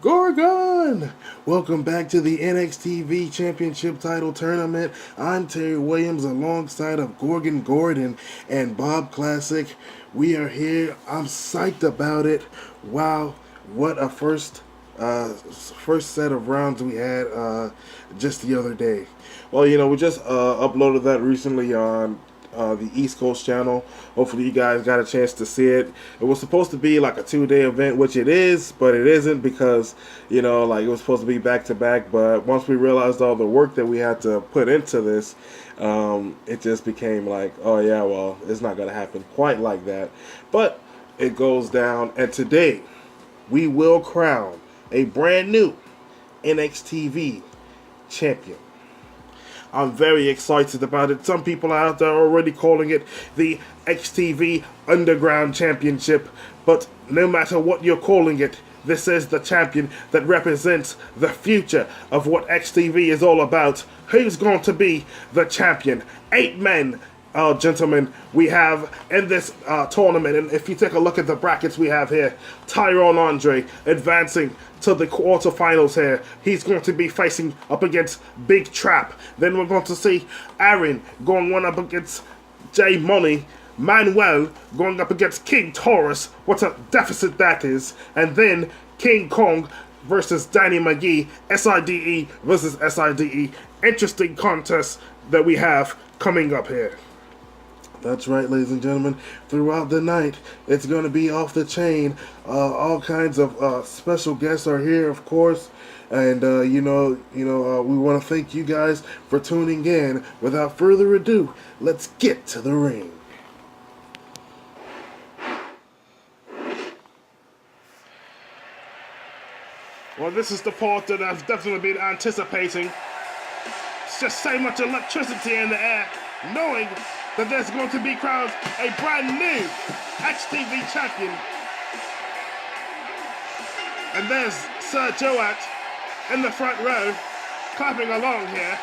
Gorgon! Welcome back to the NXTV Championship Title Tournament. I'm Terry Williams alongside of Gorgon Gordon and Bob Classic. We are here. I'm psyched about it. Wow, what a first set of rounds we had just the other day. Well, we just uploaded that recently on the East Coast channel. Hopefully you guys got a chance to see it. It was supposed to be like a 2-day event, which it is, but it isn't because, like it was supposed to be back to back. But once we realized all the work that we had to put into this, it just became like, oh yeah, well, it's not going to happen quite like that. But it goes down, and today we will crown a brand new NXTV champion. I'm very excited about it. Some people out there are already calling it the XTV Underground Championship, but no matter what you're calling it, this is the champion that represents the future of what XTV is all about. Who's going to be the champion? 8 men, gentlemen, we have in this tournament. And if you take a look at the brackets we have here, Tyrone Andre advancing to the quarterfinals here. He's going to be facing up against Big Trap. Then we're going to see Aaron going one up against J Money. Manuel going up against King Taurus. What a deficit that is. And then King Kong versus Danny McGee. SIDE versus SIDE. Interesting contest that we have coming up here. That's right, ladies and gentlemen. Throughout the night, it's going to be off the chain. All kinds of special guests are here, of course. And, we want to thank you guys for tuning in. Without further ado, let's get to the ring. Well, this is the part that I've definitely been anticipating. It's just so much electricity in the air, knowing that there's going to be crowned a brand new XTV champion. And there's Sir Joat in the front row, clapping along here.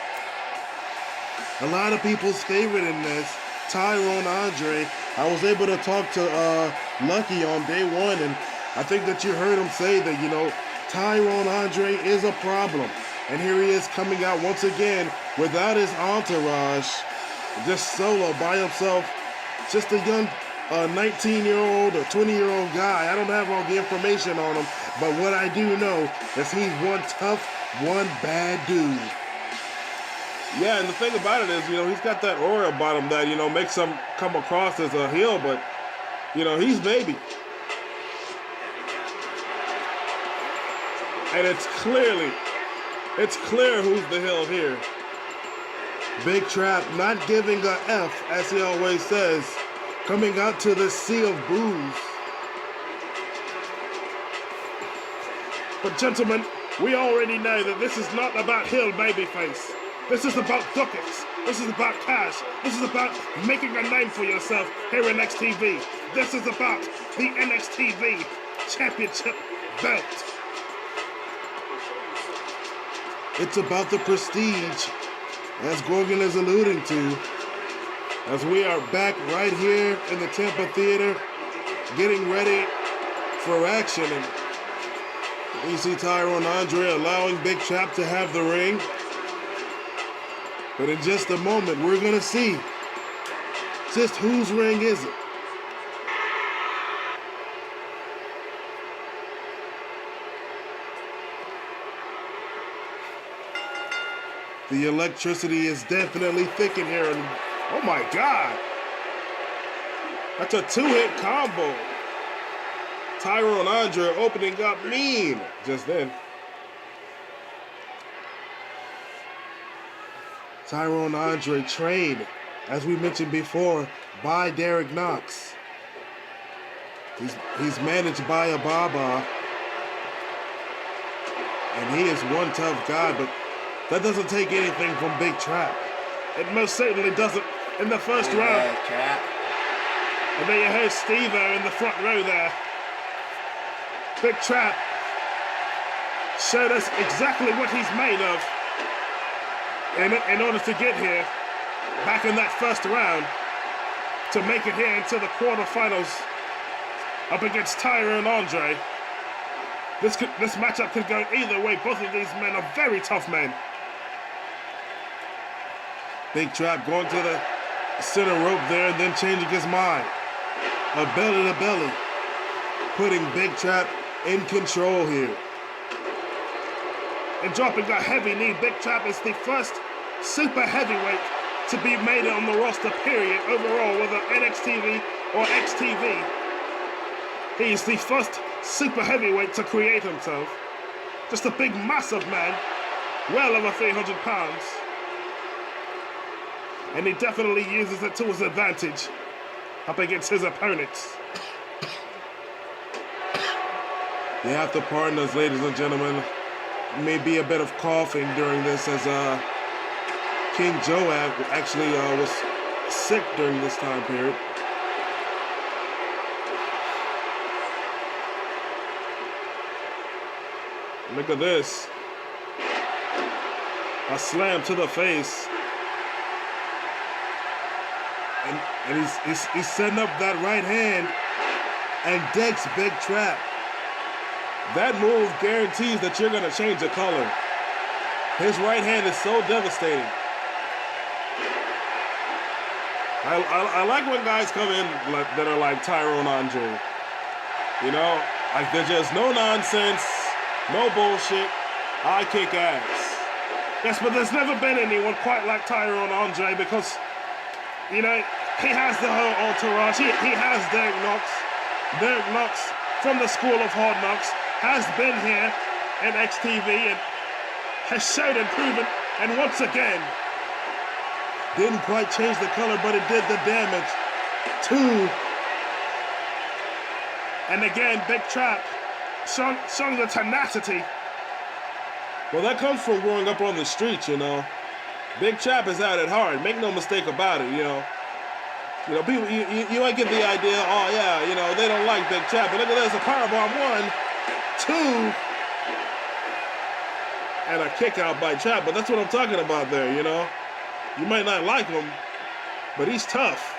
A lot of people's favorite in this, Tyrone Andre. I was able to talk to Lucky on day one, and I think that you heard him say that, Tyrone Andre is a problem. And here he is coming out once again without his entourage. Just solo by himself, just a young 19-year-old or 20-year-old guy. I don't have all the information on him, but what I do know is he's one tough, one bad dude. Yeah, and the thing about it is, he's got that aura about him that, makes him come across as a heel, but, he's baby. And it's clear who's the heel here. Big Trap not giving a F, as he always says, coming out to the sea of booze. But gentlemen, we already know that this is not about heel babyface. This is about ducats. This is about cash. This is about making a name for yourself here in NXTV. This is about the NXTV Championship belt. It's about the prestige, as Gorgon is alluding to, as we are back right here in the Tampa Theater, getting ready for action. And you see Tyrone Andre allowing Big Trap to have the ring. But in just a moment, we're going to see just whose ring is it. The electricity is definitely thick in here, and oh my God, that's a 2-hit combo. Tyrone Andre opening up mean just then. Tyrone Andre trained, as we mentioned before, by Derek Knox. He's managed by a Baba, and he is one tough guy, but that doesn't take anything from Big Trap. It most certainly doesn't in the first round. Trap. And there you heard Steve-O in the front row there. Big Trap showed us exactly what he's made of in order to get here, back in that first round, to make it here into the quarterfinals up against Tyrone Andre. This matchup could go either way. Both of these men are very tough men. Big Trap going to the center rope there and then changing his mind. A belly to belly. Putting Big Trap in control here. And dropping a heavy knee. Big Trap is the first super heavyweight to be made on the roster, period, overall, whether NXTV or XTV. He is the first super heavyweight to create himself. Just a big, massive man, well over 300 pounds. And he definitely uses it to his advantage up against his opponents. You have to pardon us, ladies and gentlemen. Maybe a bit of coughing during this as King Joe actually was sick during this time period. Look at this. A slam to the face. And he's setting up that right hand and decks Big Trap. That move guarantees that you're going to change the color. His right hand is so devastating. I like when guys come in that are like Tyrone Andre. You know, like they're just no nonsense, no bullshit, I kick ass. Yes, but there's never been anyone quite like Tyrone Andre because, you know, he has the whole entourage. He has Derek Knox. Derek Knox from the School of Hard Knocks has been here in NXTV and has shown and proven, and once again, didn't quite change the color, but it did the damage. 2. And again, Big Trap showing the tenacity. Well, that comes from growing up on the streets, you know. Big Trap is at it hard. Make no mistake about it, you know. You know, people, you might get the idea, oh yeah, you know, they don't like Big Trap, but look at this, a powerbomb 1, 2, and a kick out by Trap, but that's what I'm talking about there, you know. You might not like him, but he's tough.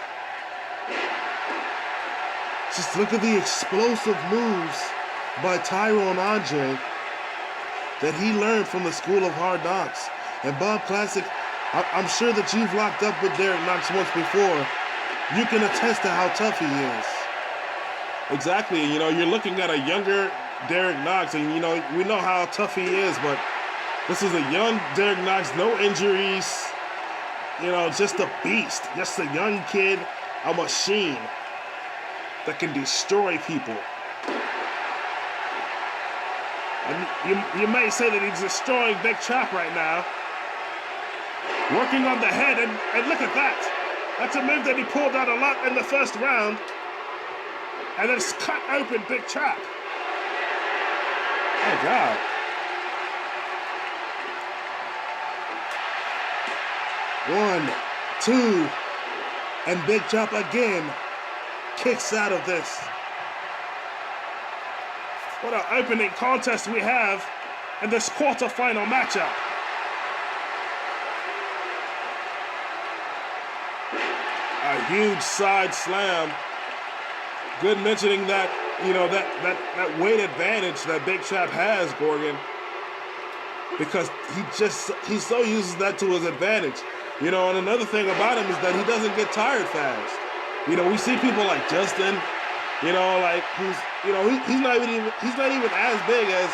Just look at the explosive moves by Tyrone Andre that he learned from the School of Hard Knocks. And Bob Classic, I'm sure that you've locked up with Derek Knox once before. You can attest to how tough he is. Exactly. You know, you're looking at a younger Derek Knox, and, you know, we know how tough he is, but this is a young Derek Knox, no injuries. You know, just a beast. Just a young kid, a machine that can destroy people. And you may say that he's destroying Big Trap right now. Working on the head, and look at that. That's a move that he pulled out a lot in the first round. And it's cut open Big Trap. Oh, God. One, 2, and Big Trap again kicks out of this. What an opening contest we have in this quarterfinal matchup. A huge side slam. Good mentioning that, you know, that weight advantage that Big Trap has, Gorgon. Because he so uses that to his advantage. You know, and another thing about him is that he doesn't get tired fast. You know, we see people like Justin, you know, like he's not even as big as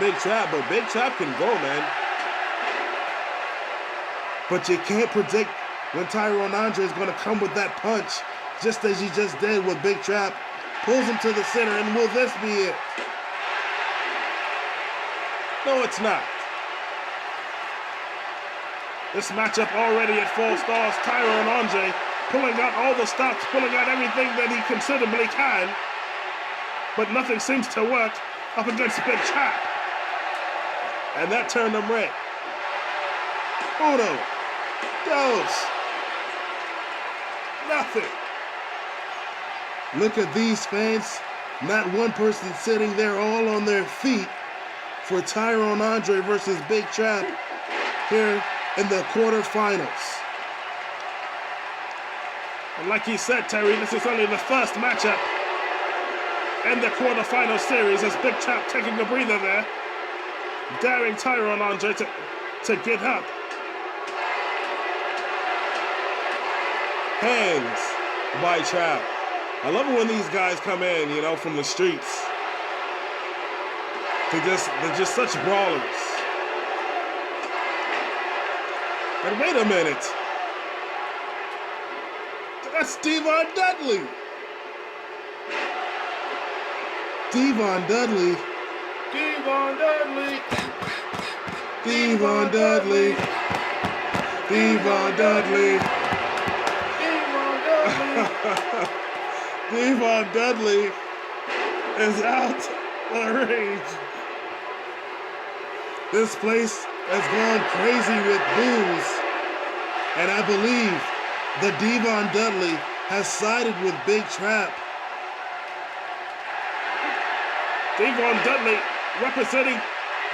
Big Trap, but Big Trap can go, man. But you can't predict when Tyrone Andre is going to come with that punch, just as he just did with Big Trap. Pulls him to the center, and will this be it? No, it's not. This matchup already at 4 stars. Tyrone Andre pulling out all the stops, pulling out everything that he considerably can. But nothing seems to work up against Big Trap. And that turned him red. Uno, dos. Nothing. Look at these fans. Not one person sitting there, all on their feet for Tyrone Andre versus Big Trap here in the quarterfinals. And like you said, Terry, this is only the first matchup end the quarterfinal series as Big Chap taking a breather there, daring Tyrone Andre to get up. Hands by Chap. I love it when these guys come in, you know, from the streets. They're just such brawlers. And wait a minute. That's Devon Dudley. Devon Dudley. Devon Dudley. Devon Dudley. Devon Dudley. Devon Dudley. Devon Dudley is out of range. This place has gone crazy with boos, and I believe that Devon Dudley has sided with Big Trap. Devon Dudley representing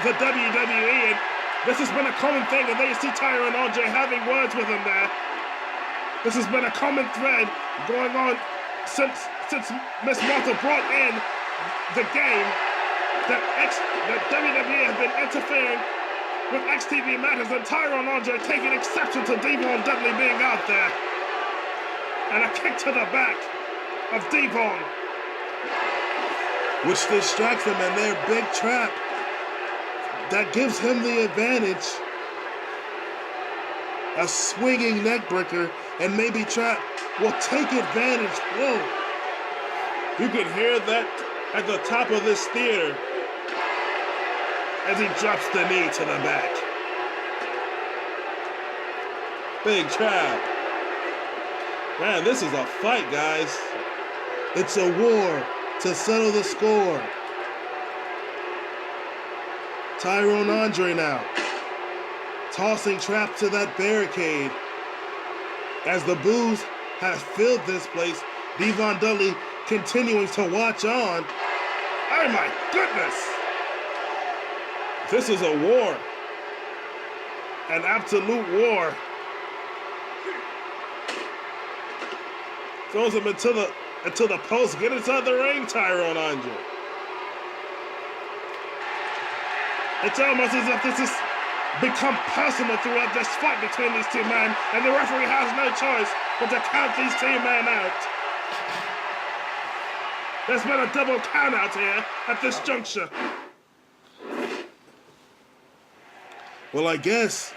the WWE, and this has been a common thing, and there you see Tyrone Andre having words with him there. This has been a common thread going on since Miss Martha brought in the game that WWE has been interfering with NXTV matters, and Tyrone Andre taking exception to Devon Dudley being out there. And a kick to the back of Devon, which distracts him, and their Big Trap that gives him the advantage. A swinging neckbreaker, and maybe Trap will take advantage. Whoa. You can hear that at the top of this theater as he drops the knee to the back. Big Trap. Man, this is a fight, guys. It's a war to settle the score. Tyrone Andre now tossing Trap to that barricade. As the boos have filled this place, Devon Dudley continuing to watch on. Oh my goodness! This is a war. An absolute war. Throws him into the post. Get inside the ring, Tyrone Andre. It's almost as if this has become personal throughout this fight between these two men, and the referee has no choice but to count these two men out. There's been a double count out here at this juncture. Well, I guess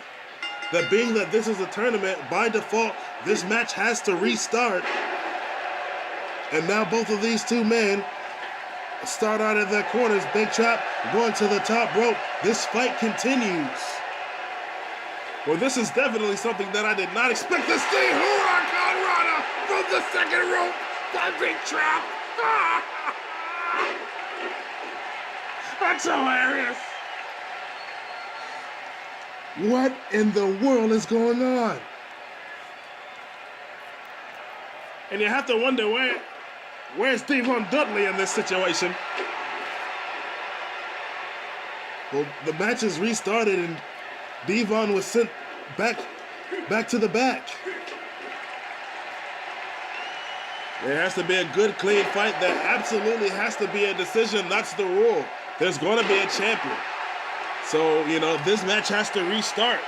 that being that this is a tournament, by default, this match has to restart. And now both of these two men start out at their corners. Big Trap going to the top rope. This fight continues. Well, this is definitely something that I did not expect to see. Huracan Rana from the second rope by Big Trap. That's hilarious. What in the world is going on? And you have to wonder where's Devon Dudley in this situation? Well, the match is restarted and Devon was sent back to the back. There has to be a good, clean fight. There absolutely has to be a decision. That's the rule. There's going to be a champion. So, you know, this match has to restart.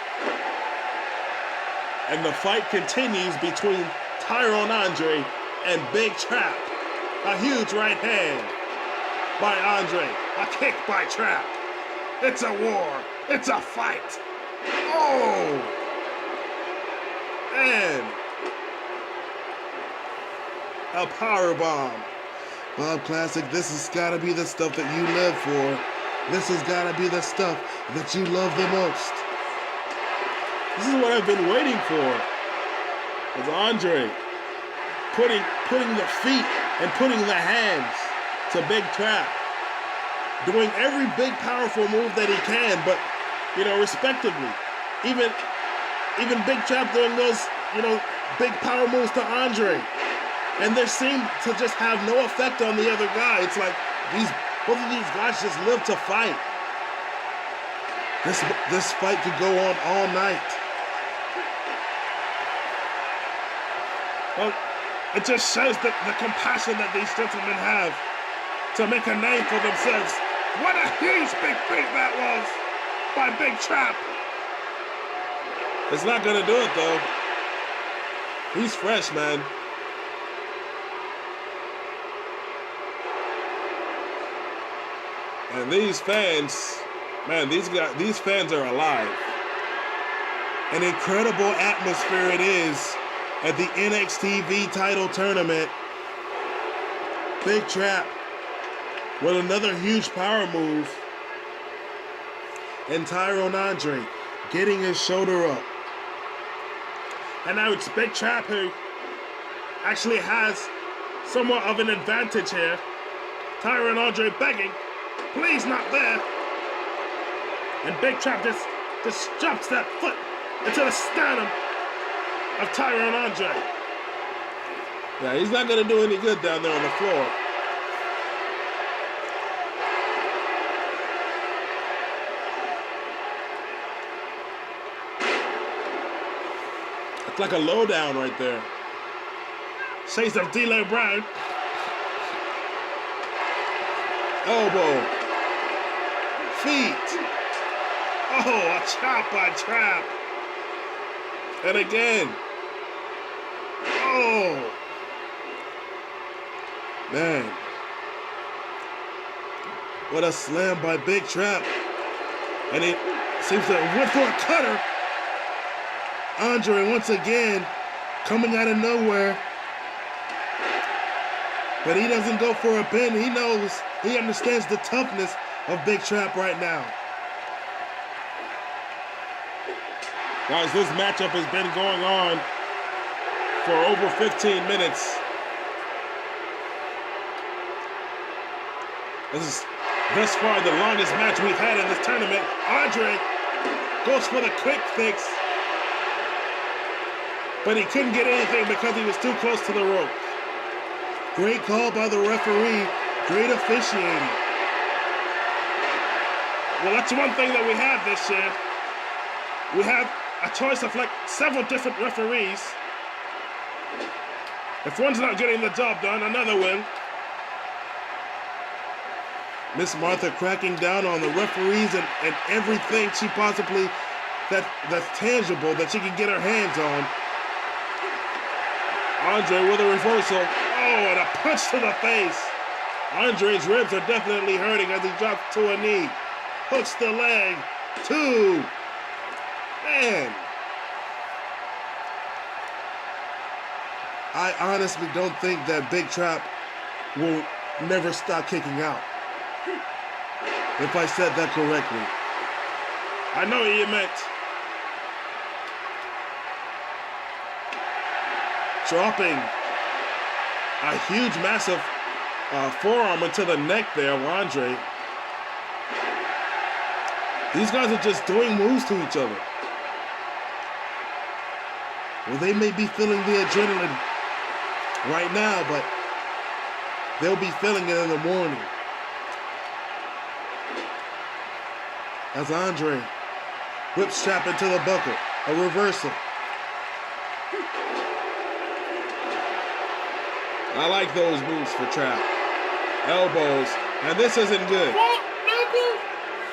And the fight continues between Tyrone Andre and Big Trap. A huge right hand by Andre. A kick by Trap. It's a war. It's a fight. Oh! And a power bomb. Bob Classic, this has got to be the stuff that you live for. This has got to be the stuff that you love the most. This is what I've been waiting for. It's Andre putting the feet and putting the hands to Big Trap. Doing every big, powerful move that he can, but, you know, respectively. Even Big Trap doing those, you know, big power moves to Andre. And they seem to just have no effect on the other guy. It's like both of these guys just live to fight. This fight could go on all night. Well, it just shows the compassion that these gentlemen have to make a name for themselves. What a huge big beat that was by Big Trap. It's not gonna do it though. He's fresh, man. And these fans, man, these fans are alive. An incredible atmosphere it is at the NXTV title tournament. Big Trap with another huge power move. And Tyrone Andre getting his shoulder up. And now it's Big Trap who actually has somewhat of an advantage here. Tyrone Andre begging, please not there. And Big Trap just jumps that foot into the sternum of Tyrone Andre. Yeah, he's not gonna do any good down there on the floor. It's like a lowdown right there. Shades of D'Lo Brown. Elbow. Feet. Oh, a chop by Trap. And again. Oh. Man. What a slam by Big Trap. And he seems to went for a cutter. Andre once again coming out of nowhere. But he doesn't go for a pin. He knows, he understands the toughness of Big Trap right now. Guys, this matchup has been going on for over 15 minutes. This is thus far the longest match we've had in this tournament. Andre goes for the quick fix, but he couldn't get anything because he was too close to the rope. Great call by the referee. Great officiating. Well, that's one thing that we have this year. We have a choice of like several different referees. If one's not getting the job done, another will. Miss Martha cracking down on the referees and everything she possibly that's tangible that she can get her hands on. Andre with a reversal. Oh, and a punch to the face. Andre's ribs are definitely hurting as he drops to a knee. Hooks the leg. 2. Man. I honestly don't think that Big Trap will never stop kicking out. If I said that correctly. I know what you meant. Dropping a huge, massive forearm into the neck there of Andre. These guys are just doing moves to each other. Well, they may be feeling the adrenaline right now, but they'll be feeling it in the morning. As Andre whips Trap into the buckle. A reversal. I like those moves for Trap. Elbows. And this isn't good. What, nigga?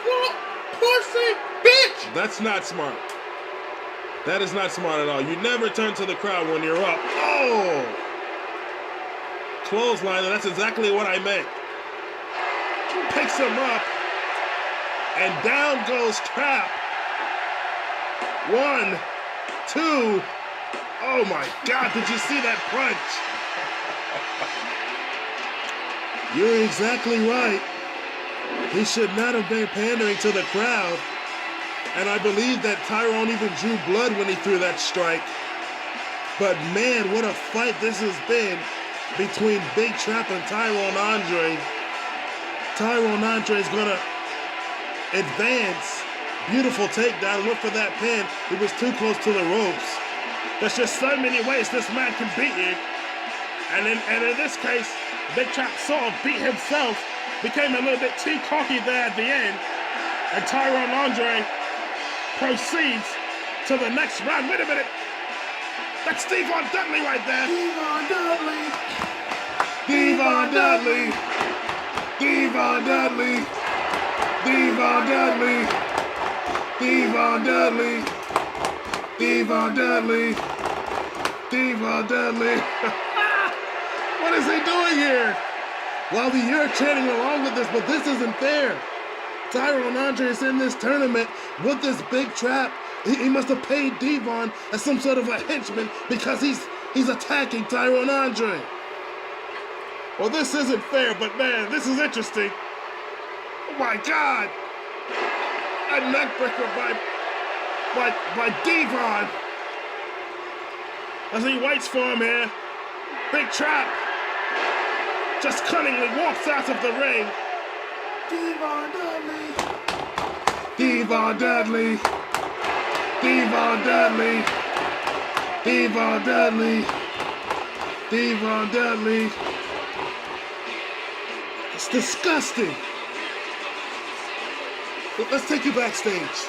What, pussy, bitch? That's not smart. That is not smart at all. You never turn to the crowd when you're up. Oh! Clothesline, and that's exactly what I meant. Picks him up. And down goes Trap. 1, 2. Oh my God, did you see that punch? You're exactly right. He should not have been pandering to the crowd. And I believe that Tyrone even drew blood when he threw that strike. But man, what a fight this has been between Big Trap and Tyrone Andre. Tyrone Andre is gonna advance. Beautiful takedown, went for that pin. He was too close to the ropes. There's just so many ways this man can beat you. And in this case, Big Trap sort of beat himself, became a little bit too cocky there at the end. And Tyrone Andre proceeds to the next round. Wait a minute. That's Devon Dudley right there. Devon Dudley. Devon Dudley. Devon Dudley. Devon Dudley. Devon Dudley. Devon Dudley. Devon Dudley. What is he doing here? Well, you're chanting along with this, but this isn't fair. Tyrone Andre is in this tournament with this big trap. He must have paid Devon as some sort of a henchman because he's attacking Tyrone Andre. Well, this isn't fair, but man, this is interesting. Oh my God! A neckbreaker by Devon. As he waits for him here. Big trap. Just cunningly walks out of the ring. Devon Dudley. Devon Dudley. Devon Dudley. Devon Dudley. Devon Dudley. It's disgusting. Let's take you backstage.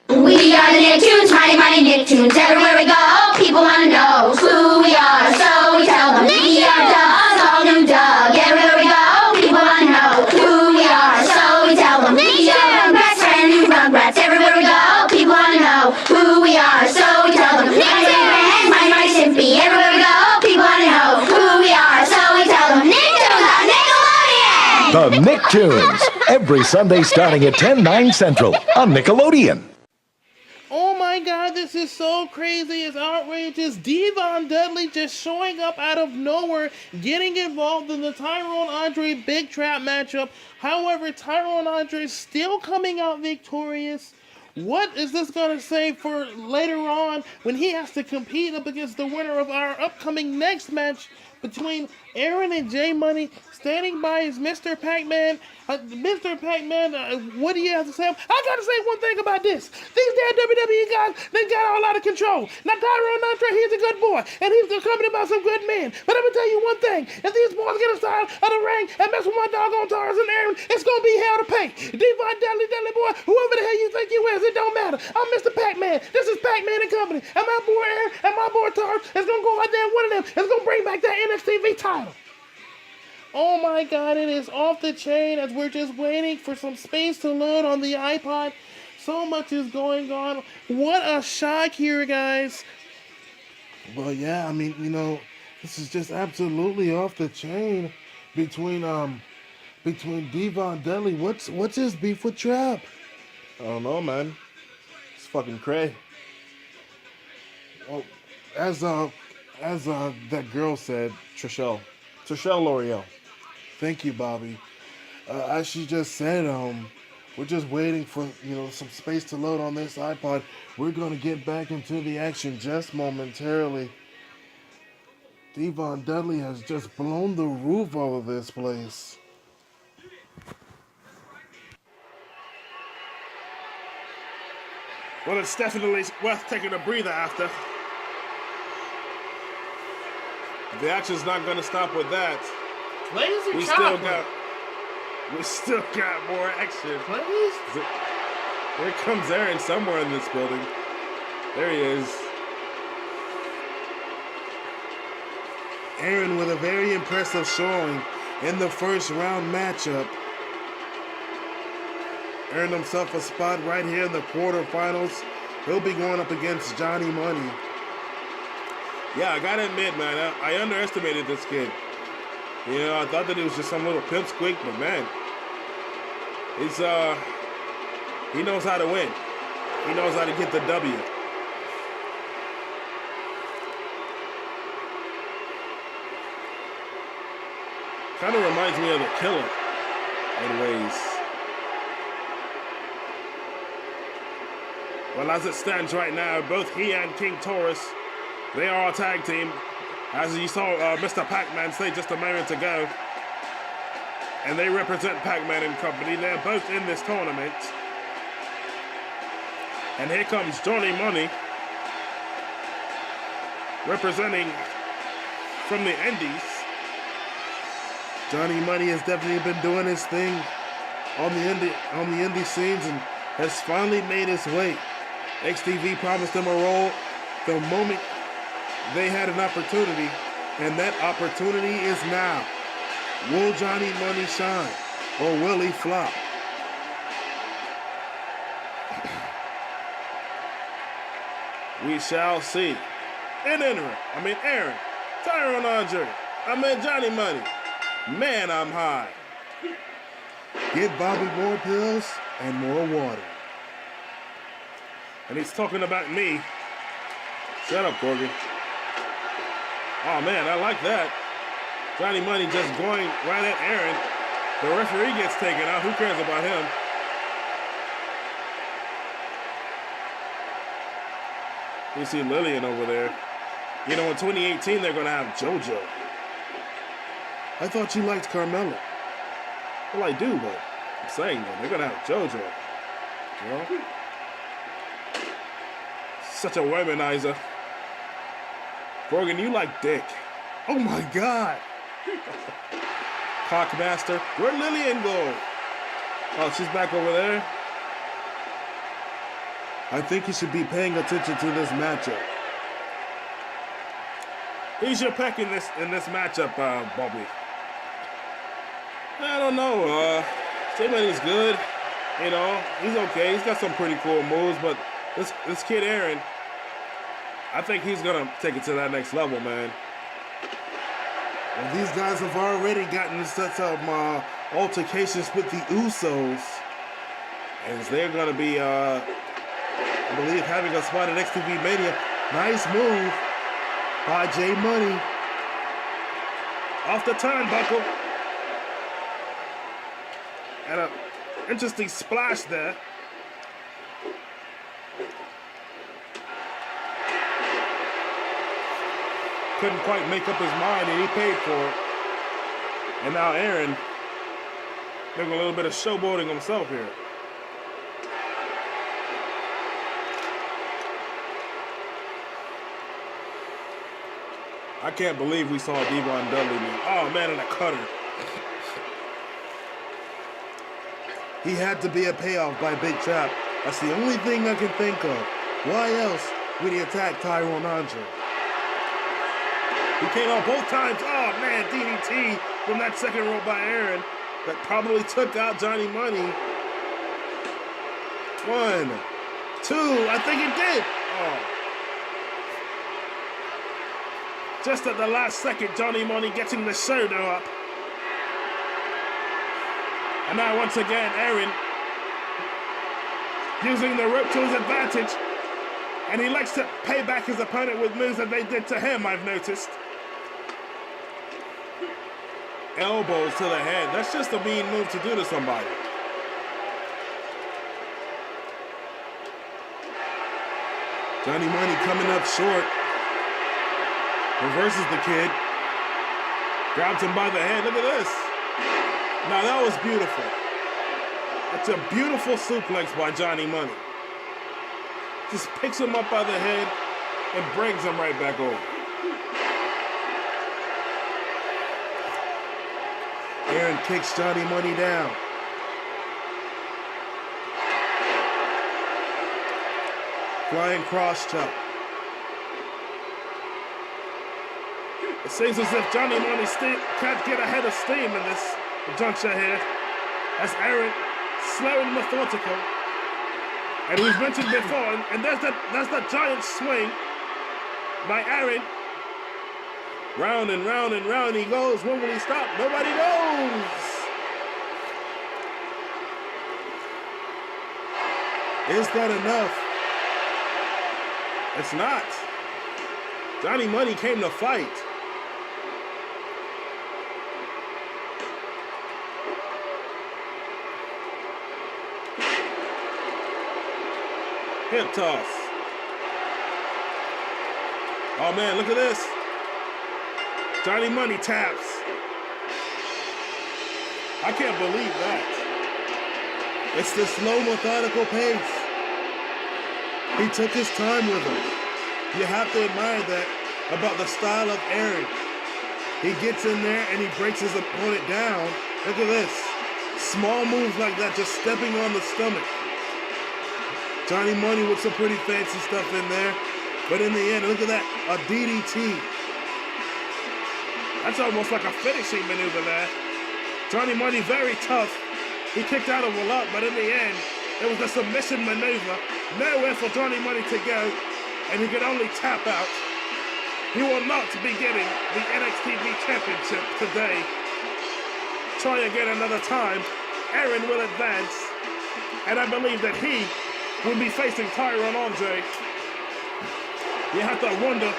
We are the Nicktoons, mighty, mighty Nicktoons. Everywhere we go, people want to know who we are, so we tell them. We are Doug, all new Doug. Everywhere we go, people want to know who we are, so we tell them. We are Rugrats, brand new Rugrats. Everywhere we go, people want to know who we are, so we tell them. Nicktoons, mighty, mighty Simpy. Everywhere we go, people want to know who we are, so we tell them. Nicktoons on Nickelodeon! The Nicktoons, every Sunday starting at 10/9 Central on Nickelodeon. Oh my God, this is so crazy. It's outrageous. Devon Dudley just showing up out of nowhere, getting involved in the Tyrone Andre Big Trap matchup. However, Tyrone Andre is still coming out victorious. What is this going to say for later on when he has to compete up against the winner of our upcoming next match between Aaron and J Money? Standing by is Mr. Pac-Man. Mr. Pac-Man, what do you have to say? I gotta say one thing about this. These damn WWE guys, they got all out of control. Now Tyrone Andre, he's a good boy, and he's accompanied by some good men. But let me tell you one thing. If these boys get inside of the ring and mess with my doggone Taurus and Aaron, it's gonna be hell to pay. Devon Dudley boy, whoever the hell you think you is, it don't matter. I'm Mr. Pac-Man. This is Pac-Man and Company. And my boy Aaron and my boy Taurus is gonna go out there and one of them is gonna bring back that NXTV title. Oh my God, it is off the chain as we're just waiting for some space to load on the iPod. So much is going on. What a shock here, guys. Well, yeah, I mean, you know, this is just absolutely off the chain between Devon Dudley. What's his beef with Trap? I don't know, man. It's fucking cray. Well, as that girl said, Trishelle L'Oreal. thank you, Bobby. As she just said, we're just waiting for, you know, some space to load on this iPod. We're gonna get back into the action just momentarily. Devon Dudley has just blown the roof over this place. Well, it's definitely worth taking a breather after. The action's not gonna stop with that. Lazy We still got more action. Please? Here comes Aaron somewhere in this building. There he is. Aaron with a very impressive showing in the first round matchup. Earned himself a spot right here in the quarterfinals. He'll be going up against Johnny Money. Yeah, I gotta admit, man, I underestimated this kid. You know, I thought that he was just some little pimp squeak, but man, he knows how to win. He knows how to get the W. Kind of reminds me of the Killer in ways. Well, as it stands right now, both he and King Taurus, they are a tag team. As you saw Mr. Pac-Man say just a moment ago. And they represent Pac-Man and Company. They're both in this tournament. And here comes Johnny Money, representing from the Indies. Johnny Money has definitely been doing his thing on the indie scenes and has finally made his way. NXTV promised him a role the moment they had an opportunity, and that opportunity is now. Will Johnny Money shine? Or will he flop? We shall see. Aaron, Tyrone Andre, Johnny Money. Man, I'm high. Give Bobby more pills and more water. And he's talking about me. Shut up, Corgan. Oh, man, I like that. Johnny Money just going right at Aaron. The referee gets taken out. Who cares about him? You see Lillian over there. You know, in 2018, they're going to have JoJo. I thought you liked Carmella. Well, I do, but I'm saying that they're going to have JoJo. You know? Such a womanizer. Gorgon, you like dick. Oh my God! Cockmaster. Where'd Lillian go? Oh, she's back over there. I think you should be paying attention to this matchup. Who's your pick in this matchup, Bobby? I don't know. J-Money's good. You know, he's okay. He's got some pretty cool moves, but this kid Aaron, I think he's gonna take it to that next level, man. Well, these guys have already gotten such altercations with the Usos, And they're gonna be, I believe, having a spot at NXTV Mania. nice move by J Money. Off the turnbuckle. And an interesting splash there. Couldn't quite make up his mind, and he paid for it. And now Aaron doing a little bit of showboating himself here. I can't believe we saw Devon Dudley. Oh man, and a cutter. He had to be a payoff by Big Trap. That's the only thing I can think of. Why else would he attack Tyrone Andre? He came out both times. Oh man, DDT from that second rope by Aaron. That probably took out Johnny Money. 1, 2, I think it did. Oh. Just at the last second, Johnny Money getting the shoulder up. And now once again, Aaron using the rope to his advantage. And he likes to pay back his opponent with moves that they did to him, I've noticed. Elbows to the head. That's just a mean move to do to somebody. Johnny Money coming up short. Reverses the kid. Grabs him by the head. Look at this. Now that was beautiful. That's a beautiful suplex by Johnny Money. Just picks him up by the head and brings him right back over. Aaron kicks Johnny Money down. Flying cross chop. It seems as if Johnny Money can't get ahead of steam in this juncture here. As Aaron, slow and methodical. And we've mentioned before, and there's that giant swing by Aaron. Round and round and round he goes. When will he stop? Nobody knows. Is that enough? It's not. Johnny Money came to fight. Hip toss. Oh man, look at this. Johnny Money taps. I can't believe that. It's the slow, methodical pace. He took his time with him. You have to admire that about the style of Aaron. He gets in there and he breaks his opponent down. Look at this. Small moves like that, just stepping on the stomach. Johnny Money with some pretty fancy stuff in there. But in the end, look at that, a DDT. That's almost like a finishing maneuver there. Johnny Money very tough. He kicked out of a lot, but in the end, it was a submission maneuver. Nowhere for Johnny Money to go, and he could only tap out. He will not be getting the NXTV Championship today. Try again another time. Aaron will advance, and I believe that he will be facing Tyron Andre. You have to wonder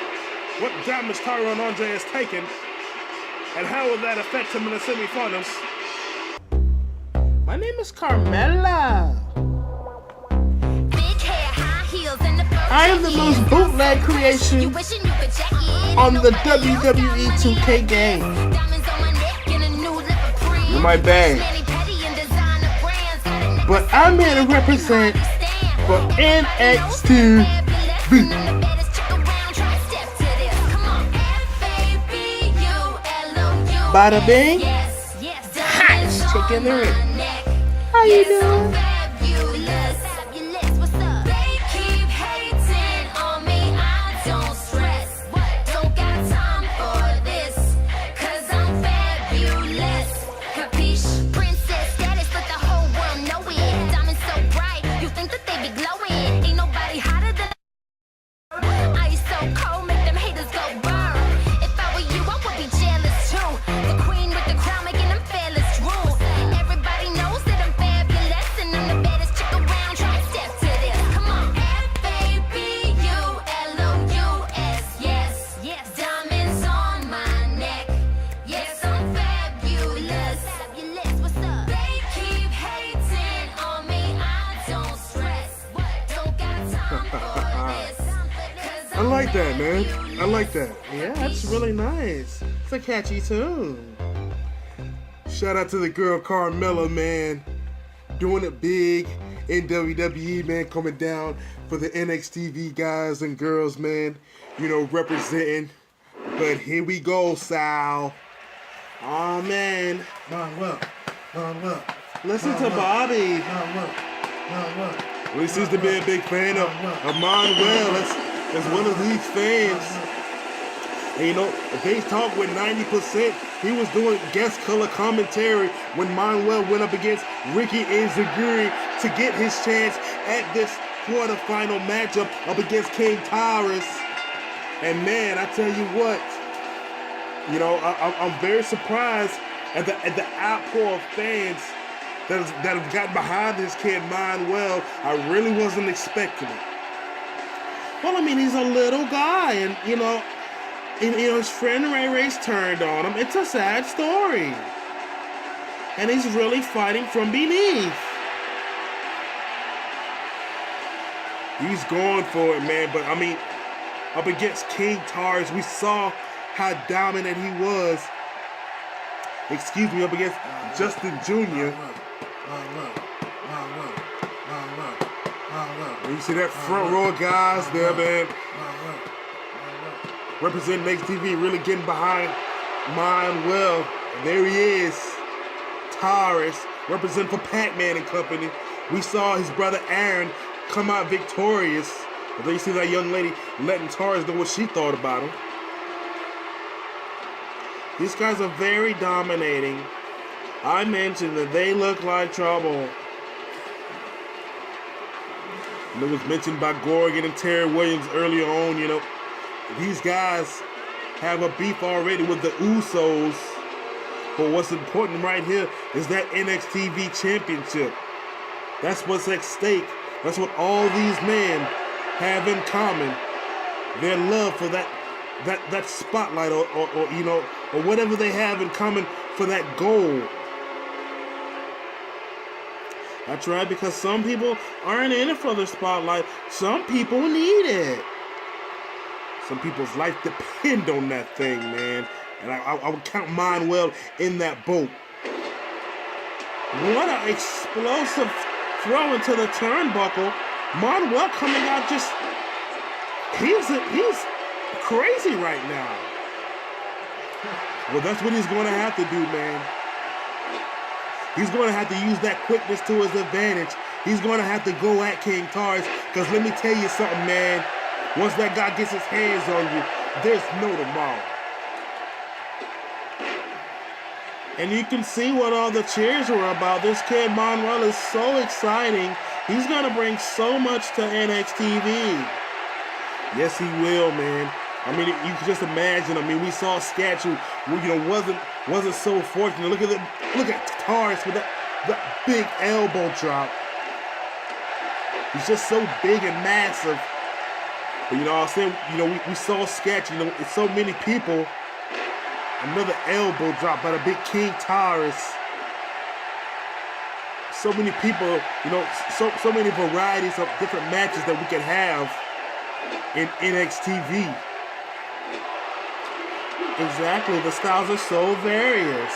what damage Tyron Andre has taken, and how will that affect him in the semifinals. My name is Carmella. I am the most bootleg creation on the WWE 2K game. You're my bang. But I'm here to represent for NXTV. Bada bing. Hot chick in the ring. How you doing? I like that, man. I like that. Yeah, that's really nice. It's a catchy tune. Shout out to the girl Carmella, man. Doing it big in WWE, man. Coming down for the NXTV guys and girls, man. You know, representing. But here we go, Sal. Oh man. Manuel. Listen to Bobby. Well, he seems to be a big fan of Manuel. As one of these fans. And you know, if they talk with 90%, he was doing guest color commentary when Manuel went up against Ricky Izaguri to get his chance at this quarterfinal matchup up against King Tyrus. And man, I tell you what, you know, I'm very surprised at the outpour of fans that have gotten behind this kid Manuel. I really wasn't expecting it. Well, I mean, he's a little guy, and you know, his friend Ray Ray's turned on him. It's a sad story, and he's really fighting from beneath. He's going for it, man. But I mean, up against King Tyrus, we saw how dominant he was. Excuse me, up against Justin Jr. You see that front row of guys there, man. Representing NXTV, really getting behind Manuel. There he is. Tyrus, representing for Pac-Man and Company. We saw his brother Aaron come out victorious. And then you see that young lady letting Tyrus know what she thought about him. These guys are very dominating. I mentioned that they look like trouble. And it was mentioned by Gorgon and Terry Williams earlier on, you know. These guys have a beef already with the Usos. But what's important right here is that NXTV Championship. That's what's at stake. That's what all these men have in common. Their love for that spotlight or you know, or whatever they have in common for that goal. That's right, because some people aren't in it for the spotlight. Some people need it. Some people's life depend on that thing, man. And I would count Manuel in that boat. What an explosive throw into the turnbuckle. Manuel coming out just... He's crazy right now. Well, that's what he's going to have to do, man. He's going to have to use that quickness to his advantage. He's going to have to go at King Tyrus. Because let me tell you something, man. Once that guy gets his hands on you, there's no tomorrow. And you can see what all the cheers were about. This kid, Manuel, is so exciting. He's going to bring so much to NXTV. Yes, he will, man. I mean, you can just imagine. I mean, we saw Sketch who wasn't so fortunate. Look at Taurus with that big elbow drop. He's just so big and massive. But you know, I said, you know, we saw Sketch. You know, it's so many people. Another elbow drop by the big King Taurus. So many people, you know, so many varieties of different matches that we can have in NXTV. Exactly, the styles are so various.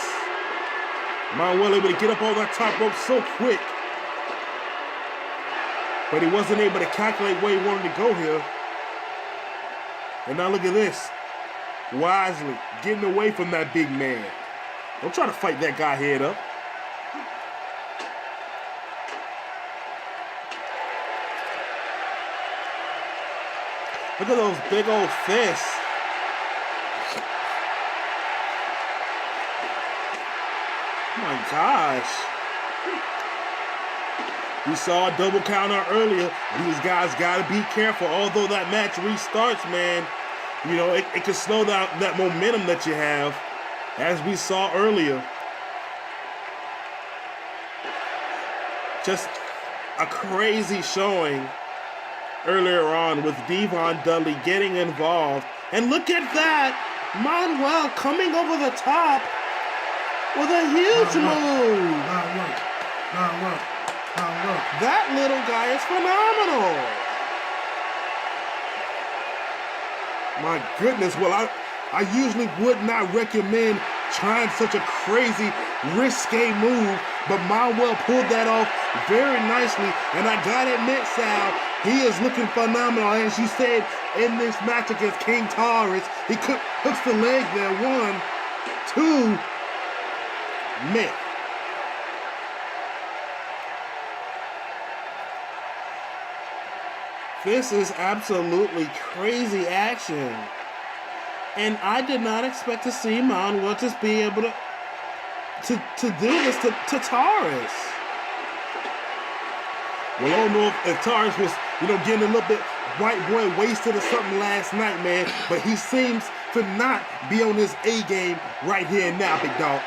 Manuel able to get up on that top rope so quick. But he wasn't able to calculate where he wanted to go here. And now look at this. Wisely getting away from that big man. Don't try to fight that guy head up. Look at those big old fists. Oh my gosh. We saw a double counter earlier. These guys got to be careful. Although that match restarts, man, you know, it can slow down that momentum that you have, as we saw earlier. Just a crazy showing earlier on with Devon Dudley getting involved. And look at that! Manuel coming over the top with a huge move. That little guy is phenomenal. My goodness, well, I usually would not recommend trying such a crazy, risque move, but Manuel pulled that off very nicely, and I gotta admit, Sal, he is looking phenomenal. As you said, in this match against King Taurus, he hooks the leg there. 1, 2, man. This is absolutely crazy action. And I did not expect to see Manuel just be able to do this to Taurus. Well, I don't know if Taurus was, you know, getting a little bit white boy wasted or something last night, man. But he seems to not be on his A game right here and now, big dog.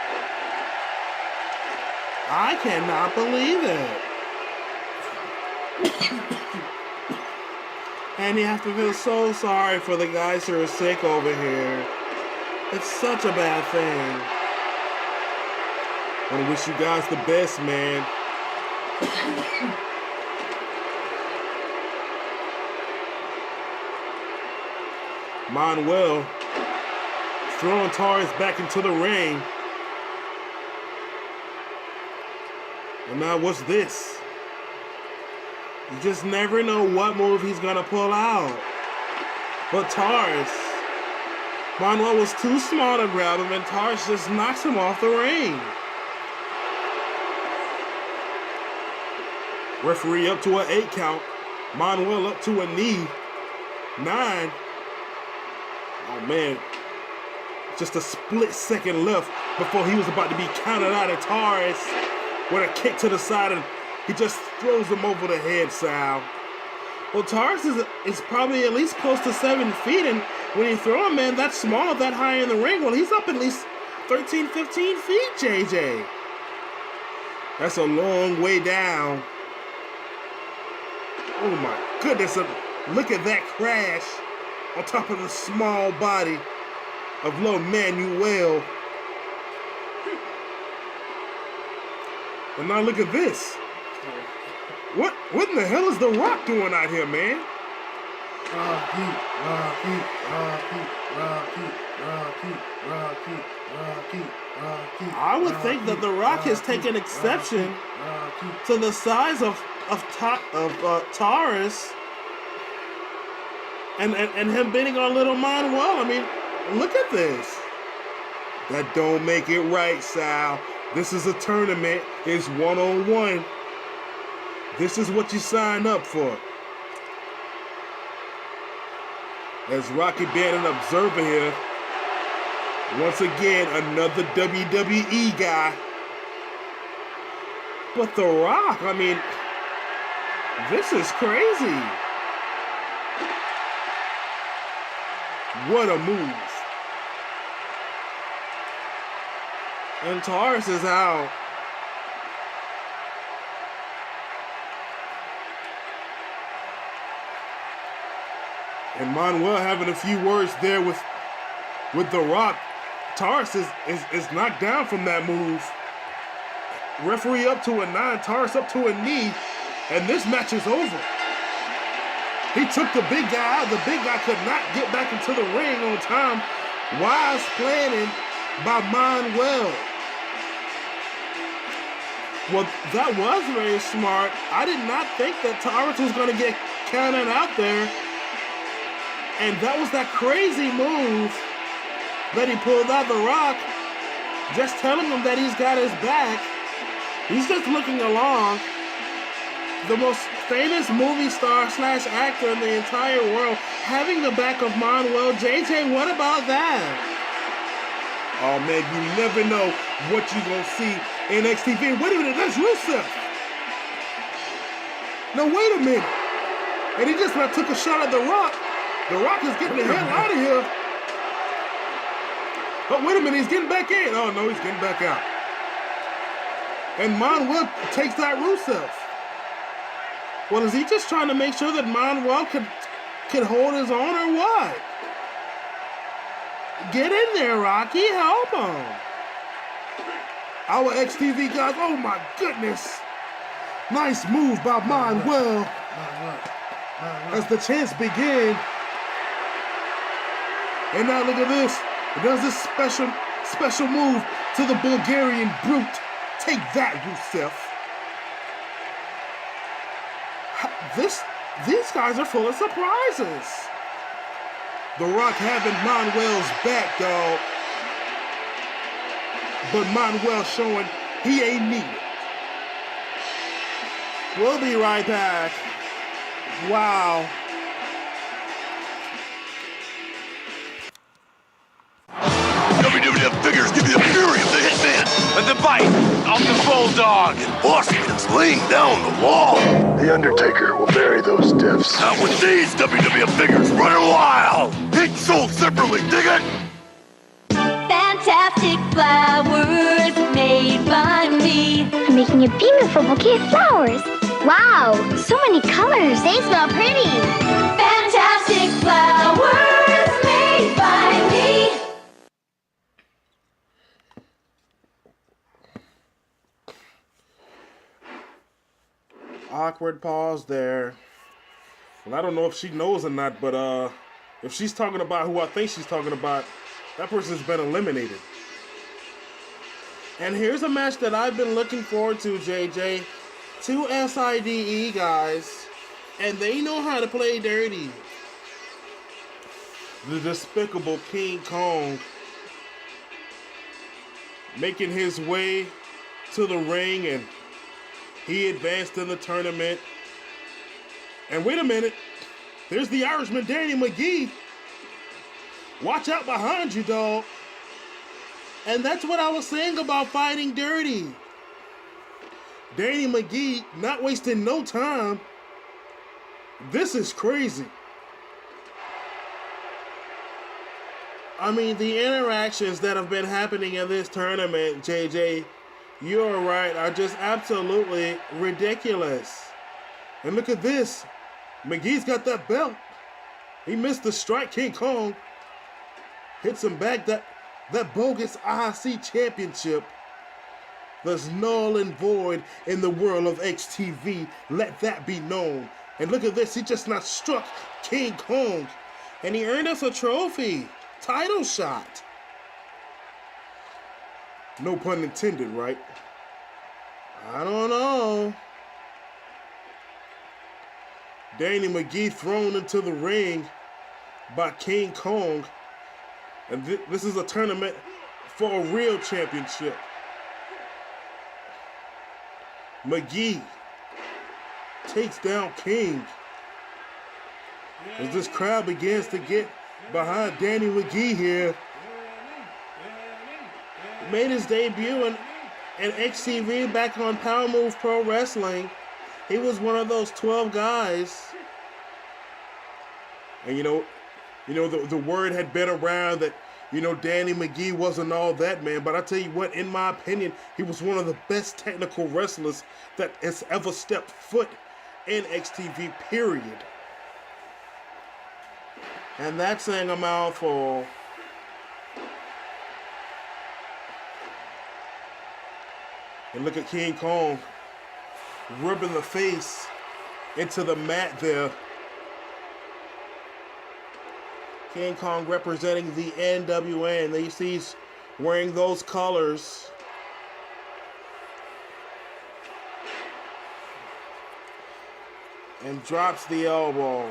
I cannot believe it. And you have to feel so sorry for the guys who are sick over here. It's such a bad thing. I want to wish you guys the best, man. Manuel throwing Taurus back into the ring. And now what's this? You just never know what move he's gonna pull out. But Taurus, Manuel was too small to grab him, and Taurus just knocks him off the ring. Referee up to an 8 count. Manuel up to a knee. 9. Oh man, just a split second left before he was about to be counted out of Taurus with a kick to the side, and he just throws him over the head, Sal. Well, Taurus is probably at least close to 7 feet, and when you throw him, man, that small, that high in the ring, well, he's up at least 13, 15 feet, JJ. That's a long way down. Oh my goodness, look at that crash on top of the small body of little Manuel. And now look at this. What in the hell is The Rock doing out here, man? Rocky. I would think that The Rock has taken exception to the size of Taurus and him beating on little Manuel. I mean, look at this. That don't make it right, Sal. This is a tournament. It's one-on-one. This is what you sign up for. As Rocky being an observer here, Once again, another WWE guy. But The Rock, I mean, this is crazy. What a move. And Taurus is out. And Manuel having a few words there with The Rock. Taurus is knocked down from that move. Referee up to a 9, Taurus up to a knee, and this match is over. He took the big guy out. The big guy could not get back into the ring on time. Wise planning by Manuel. Well, that was very smart. I did not think that Taurus was going to get counted out there. And that was that crazy move that he pulled out The Rock, just telling him that he's got his back. He's just looking along. The most famous movie star / actor in the entire world having the back of Manuel. JJ, what about that? Oh man, you never know what you're going to see in NXTV. Wait a minute, that's Rusev. No, wait a minute. And he just about took a shot at The Rock. The Rock is getting the hell out of here. Oh, wait a minute, he's getting back in. Oh no, he's getting back out. And Manuel takes that Rusev. Well, is he just trying to make sure that Manuel can hold his own or what? Get in there, Rocky. Help him. Our XTV guys, oh my goodness. Nice move by Manuel. As the chants begin. And now look at this. It does this special move to the Bulgarian brute. Take that, Rusev. These guys are full of surprises. The Rock having Manuel's back, dog. But Manuel showing he ain't needed. We'll be right back. Wow. WWF figures give you the fury of the Hitman, and the bite of the Bulldog, and Horseman is laying down the law. The Undertaker will bury those stiffs. Now with these WWF figures running wild, each sold separately, dig it? Fantastic flowers made by me. I'm making a beautiful bouquet of flowers. Wow, so many colors. They smell pretty. Fantastic flowers made by me. Awkward pause there. And I don't know if she knows or not, but if she's talking about who I think she's talking about, that person's been eliminated. And here's a match that I've been looking forward to, JJ. 2 SIDE guys, and they know how to play dirty. The despicable King Kong making his way to the ring, and he advanced in the tournament. And wait a minute, there's the Irishman, Danny McGee. Watch out behind you, dog. And that's what I was saying about fighting dirty. Danny McGee not wasting no time. This is crazy. I mean, the interactions that have been happening in this tournament, JJ, you're right, are just absolutely ridiculous. And look at this. McGee's got that belt. He missed the strike. King Kong hits him back. That bogus IC championship. There's null and void in the world of XTV. Let that be known. And look at this. He just not struck King Kong. And he earned us a trophy. Title shot. No pun intended, right? I don't know. Danny McGee thrown into the ring by King Kong. And this is a tournament for a real championship. McGee takes down King. As this crowd begins to get behind Danny McGee here. made his debut in NXTV back on Power Move Pro Wrestling. He was one of those 12 guys. And the word had been around that, Danny McGee wasn't all that, man. But I tell you what, in my opinion, he was one of the best technical wrestlers that has ever stepped foot in NXTV, period. And that's saying a mouthful. And look at King Kong rubbing the face into the mat there. King Kong representing the NWA, and you see he's wearing those colors. And drops the elbow.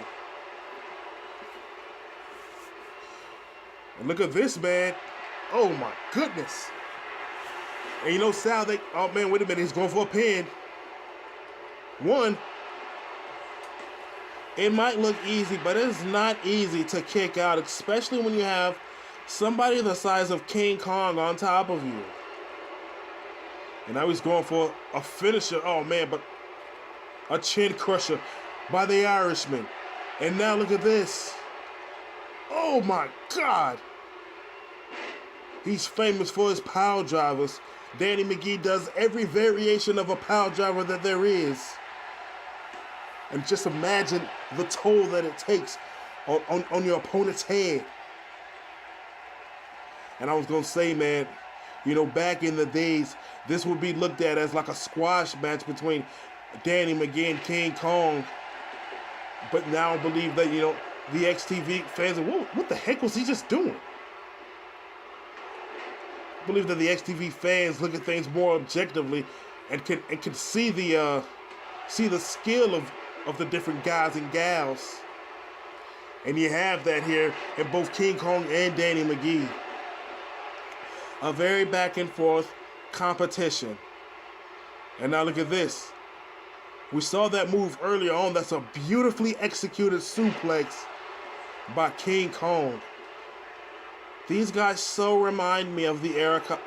And look at this, man. Oh my goodness. And Sal, oh man, wait a minute, he's going for a pin. One. It might look easy, but it's not easy to kick out, especially when you have somebody the size of King Kong on top of you. And now he's going for a finisher. Oh man, but a chin crusher by the Irishman. And now look at this. Oh my God. He's famous for his power drivers. Danny McGee does every variation of a power driver that there is. And just imagine the toll that it takes on your opponent's head. And I was going to say, man, back in the days, this would be looked at as like a squash match between Danny McGee and King Kong. But now I believe that, the XTV fans are, whoa, what the heck was he just doing? I believe that the XTV fans look at things more objectively and can see the skill of the different guys and gals. And you have that here in both King Kong and Danny McGee. A very back and forth competition. And now look at this. We saw that move earlier on. That's a beautifully executed suplex by King Kong. These guys so remind me of the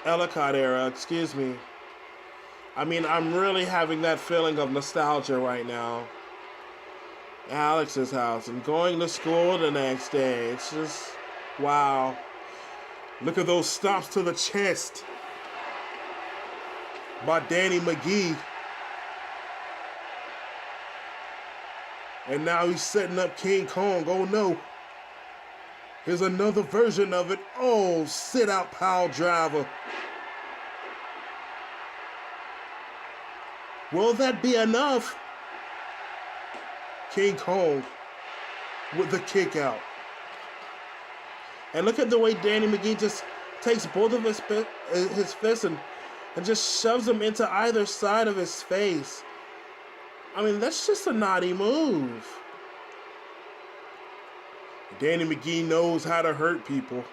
Ellicott era, excuse me. I mean, I'm really having that feeling of nostalgia right now. Alex's house and going to school the next day. It's just, wow. Look at those stomps to the chest by Danny McGee. And now he's setting up King Kong. Oh no. Here's another version of it. Oh, sit out power driver. Will that be enough? King Kong with the kick out. And look at the way Danny McGee just takes both of his fists and just shoves them into either side of his face. I mean, that's just a naughty move. Danny McGee knows how to hurt people.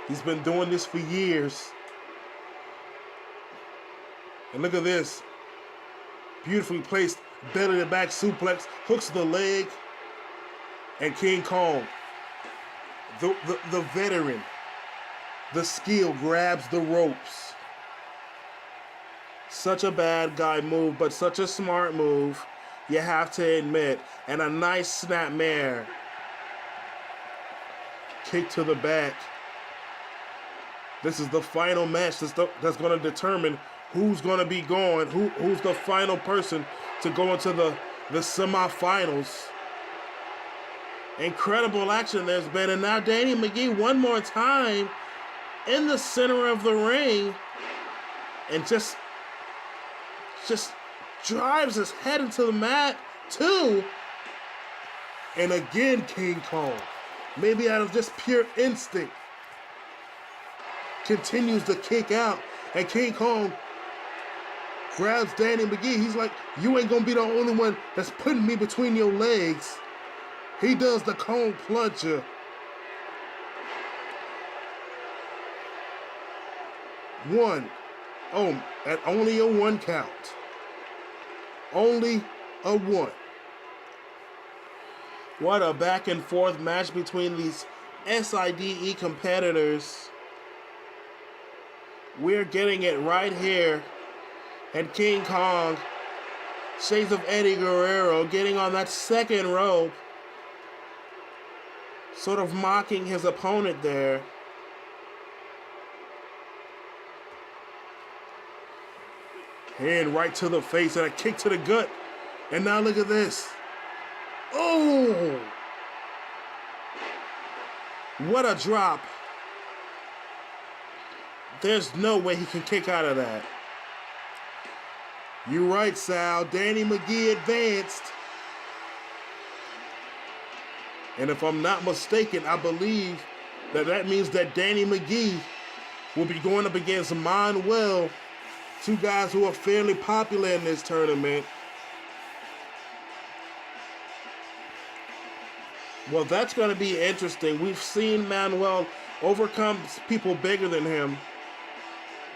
He's been doing this for years. And look at this. Beautifully placed belly to back suplex, hooks the leg, and King Kong, the veteran, the skill, grabs the ropes. Such a bad guy move, but such a smart move, you have to admit. And a nice snapmare. Kick to the back. This is the final match that's going to determine who's going to be going, who's the final person to go into the semifinals. Incredible action there's been. And now Danny McGee one more time in the center of the ring and just drives his head into the mat too. And again, King Kong, maybe out of just pure instinct, continues to kick out. And King Kong grabs Danny McGee. He's like, you ain't gonna be the only one that's putting me between your legs. He does the Kong plunger. One. Oh, at only a one count. Only a one. What a back and forth match between these SIDE competitors. We're getting it right here. And King Kong, shades of Eddie Guerrero, getting on that second rope, sort of mocking his opponent there. Hand right to the face and a kick to the gut. And now look at this. Oh! What a drop. There's no way he can kick out of that. You're right, Sal. Danny McGee advanced. And if I'm not mistaken, I believe that means that Danny McGee will be going up against Manuel, two guys who are fairly popular in this tournament. Well, that's going to be interesting. We've seen Manuel overcome people bigger than him.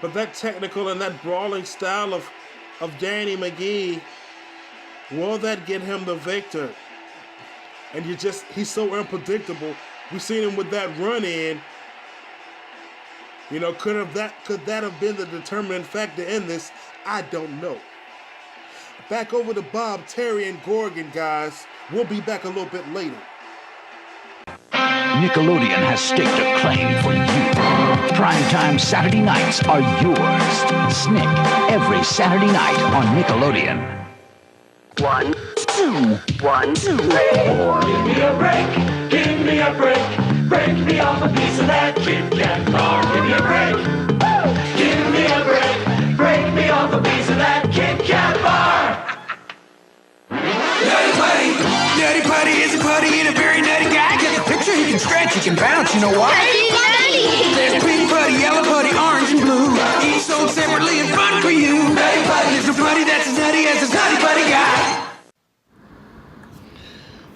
But that technical and that brawling style of Danny McGee, will that get him the victor? And he's so unpredictable. We've seen him with that run in. You know, could that have been the determining factor in this? I don't know. Back over to Bob, Terry, and Gorgon, guys. We'll be back a little bit later. Nickelodeon has staked a claim for you. Primetime Saturday nights are yours. Snick, every Saturday night on Nickelodeon. 1, 2, 1, 2, 3, 4. Give me a break, give me a break. Break me off a piece of that Kit Kat bar. Give me a break, give me a break. Break me off a piece of that Kit Kat bar. Nutty Putty is a putty and a very nutty guy. Get the picture, he can stretch, he can bounce, you know why? There's pink putty, yellow putty, orange and blue. Each sold separately and fun for you. Nutty Putty is a putty that's as nutty as a nutty putty guy.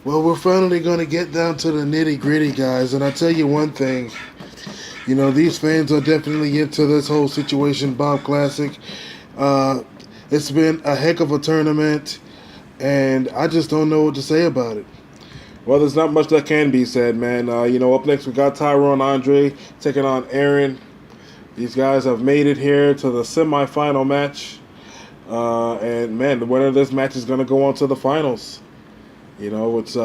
Well, we're finally going to get down to the nitty-gritty, guys. And I tell you one thing. You know, these fans are definitely into this whole situation, Bob Classic. It's been a heck of a tournament. And I just don't know what to say about it. Well, there's not much that can be said, man. You know, up next we got Tyrone Andre taking on Aaron. These guys have made it here to the semifinal match. And, man, the winner of this match is going to go on to the finals. You know, it's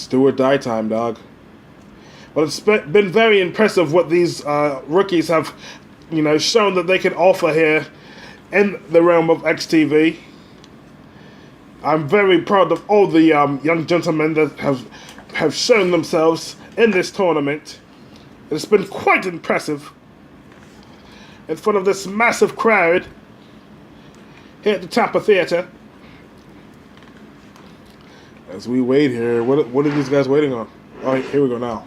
do or die time, dog. But it's been very impressive what these rookies have, you know, shown that they can offer here in the realm of XTV. I'm very proud of all the young gentlemen that have shown themselves in this tournament. It's been quite impressive in front of this massive crowd here at the Tampa Theater. As we wait here, what are these guys waiting on? All right, here we go now.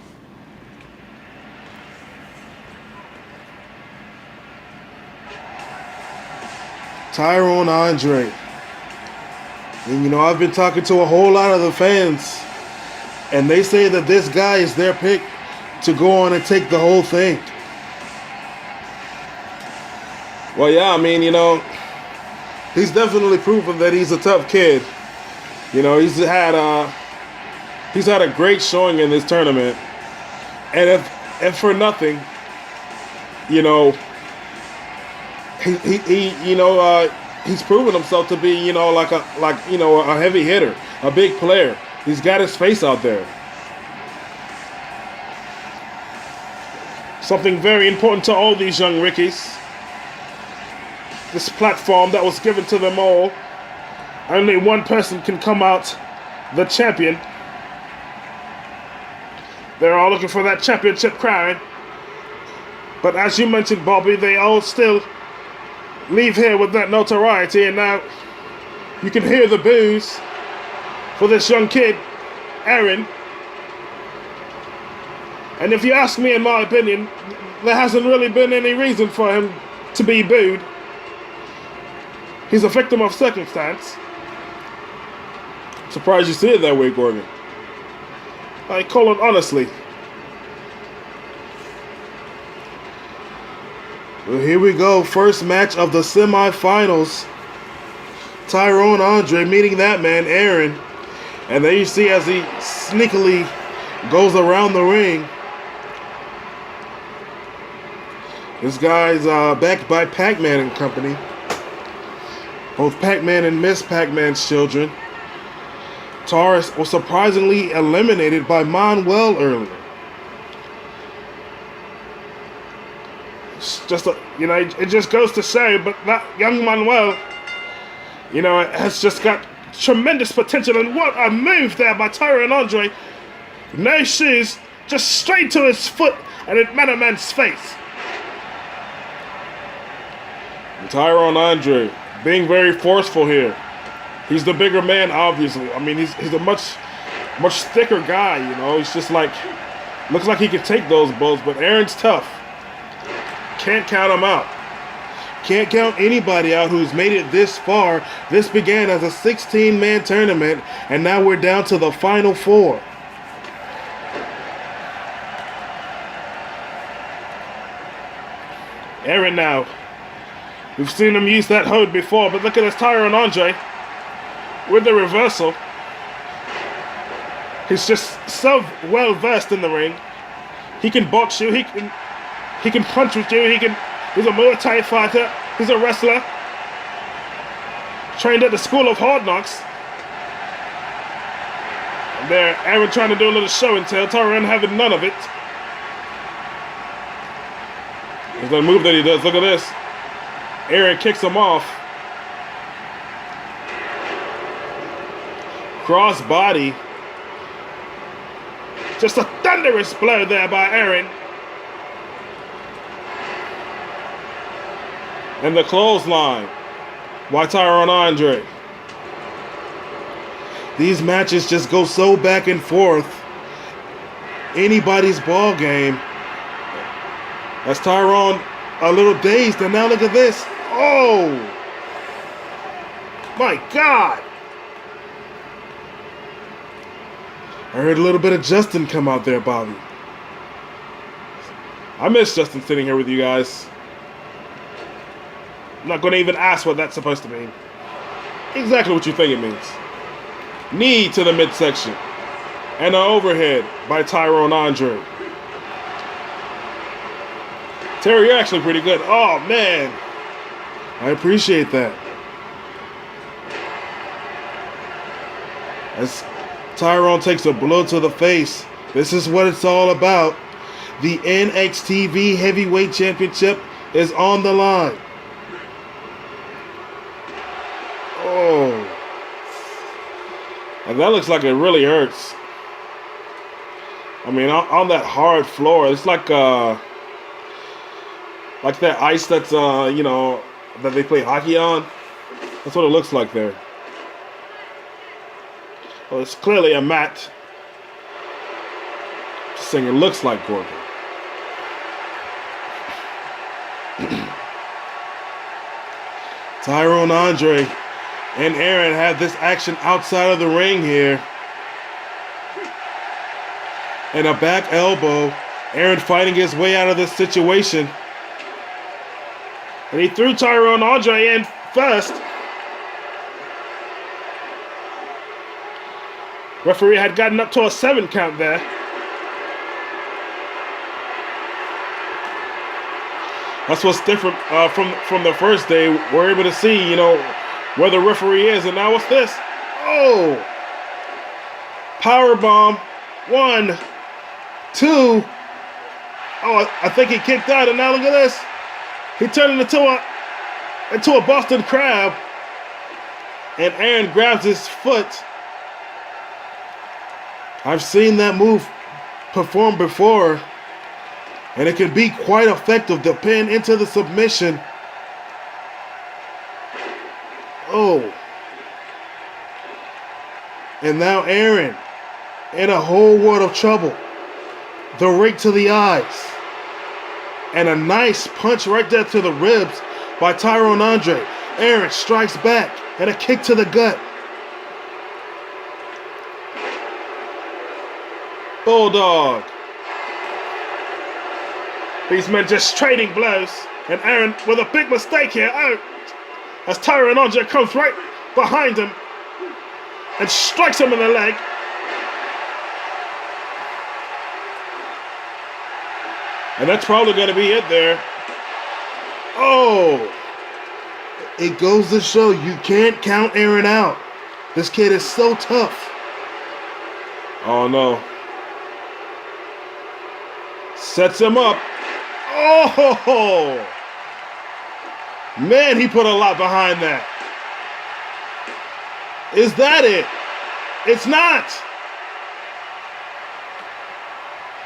Tyrone Andre. And, you know, I've been talking to a whole lot of the fans, and they say that this guy is their pick to go on and take the whole thing. Well, yeah, I mean, you know, he's definitely proven that he's a tough kid. You know, he's had a great showing in this tournament, and if for nothing, you know, he's proven himself to be, you know, like a heavy hitter, a big player. He's got his face out there. Something very important to all these young rookies. This platform that was given to them all. Only one person can come out the champion. They're all looking for that championship crown. But as you mentioned, Bobby, they all still leave here with that notoriety, and now you can hear the boos for this young kid, Aaron. And if you ask me, in my opinion, there hasn't really been any reason for him to be booed. He's a victim of circumstance. Surprised you see it that way, Gorgon. I call it honestly. Well, here we go. First match of the semifinals. Tyrone Andre meeting that man, Aaron. And there you see as he sneakily goes around the ring. This guy's backed by Pac-Man and Company. Both Pac-Man and Miss Pac-Man's children. Taurus was surprisingly eliminated by Manuel earlier. It's just, it just goes to say, but that young Manuel, has just got tremendous potential. And what a move there by Tyron Andre. No shoes, just straight to his foot and it met a man's face. And Tyron Andre being very forceful here. He's the bigger man, obviously. I mean, he's a much thicker guy, He's just looks like he could take those blows, but Aaron's tough. Can't count him out. Can't count anybody out who's made it this far. This began as a 16-man tournament, and now we're down to the final 4. Aaron now. We've seen him use that hold before, but look at this Tyron Andre with the reversal. He's just so well versed in the ring. He can box you. He can punch with you. He's a Muay Thai fighter. He's a wrestler. Trained at the School of Hard Knocks. And there, Aaron trying to do a little show and tell. Tyron having none of it. There's that move that he does. Look at this. Aaron kicks him off. Cross body. Just a thunderous blow there by Aaron. And the clothesline by Tyron Andre. These matches just go so back and forth. Anybody's ball game. That's Tyron a little dazed, and now look at this. Oh! My God! I heard a little bit of Justin come out there, Bobby. I miss Justin sitting here with you guys. I'm not going to even ask what that's supposed to mean. Exactly what you think it means. Knee to the midsection. And an overhead by Tyron Andre. Terry, you're actually pretty good. Oh, man. I appreciate that. As Tyron takes a blow to the face, this is what it's all about. The NXTV Heavyweight Championship is on the line. Oh. And that looks like it really hurts. I mean, on that hard floor, it's like that ice that's, that they play hockey on. That's what it looks like there. Well, it's clearly a mat. Just saying it looks like Gorgon. Tyron Andre and Aaron have this action outside of the ring here. And a back elbow. Aaron fighting his way out of this situation. And he threw Tyron Andre in first. Referee had gotten up to a 7 count there. That's what's different from the first day. We're able to see, where the referee is. And now what's this? Oh! Powerbomb. 1, 2. Oh, I think he kicked out. And now look at this. He turned into a Boston Crab. And Aaron grabs his foot. I've seen that move performed before, and it can be quite effective to pin into the submission. Oh. And now Aaron in a whole world of trouble. The rake to the eyes. And a nice punch right there to the ribs by Tyron Andre. Aaron strikes back and a kick to the gut. Bulldog. These men just trading blows. And Aaron with a big mistake here. Oh, as Tyron Andre comes right behind him and strikes him in the leg. And that's probably going to be it there. Oh! It goes to show you can't count Aaron out. This kid is so tough. Oh no. Sets him up. Oh! Man, he put a lot behind that. Is that it? It's not.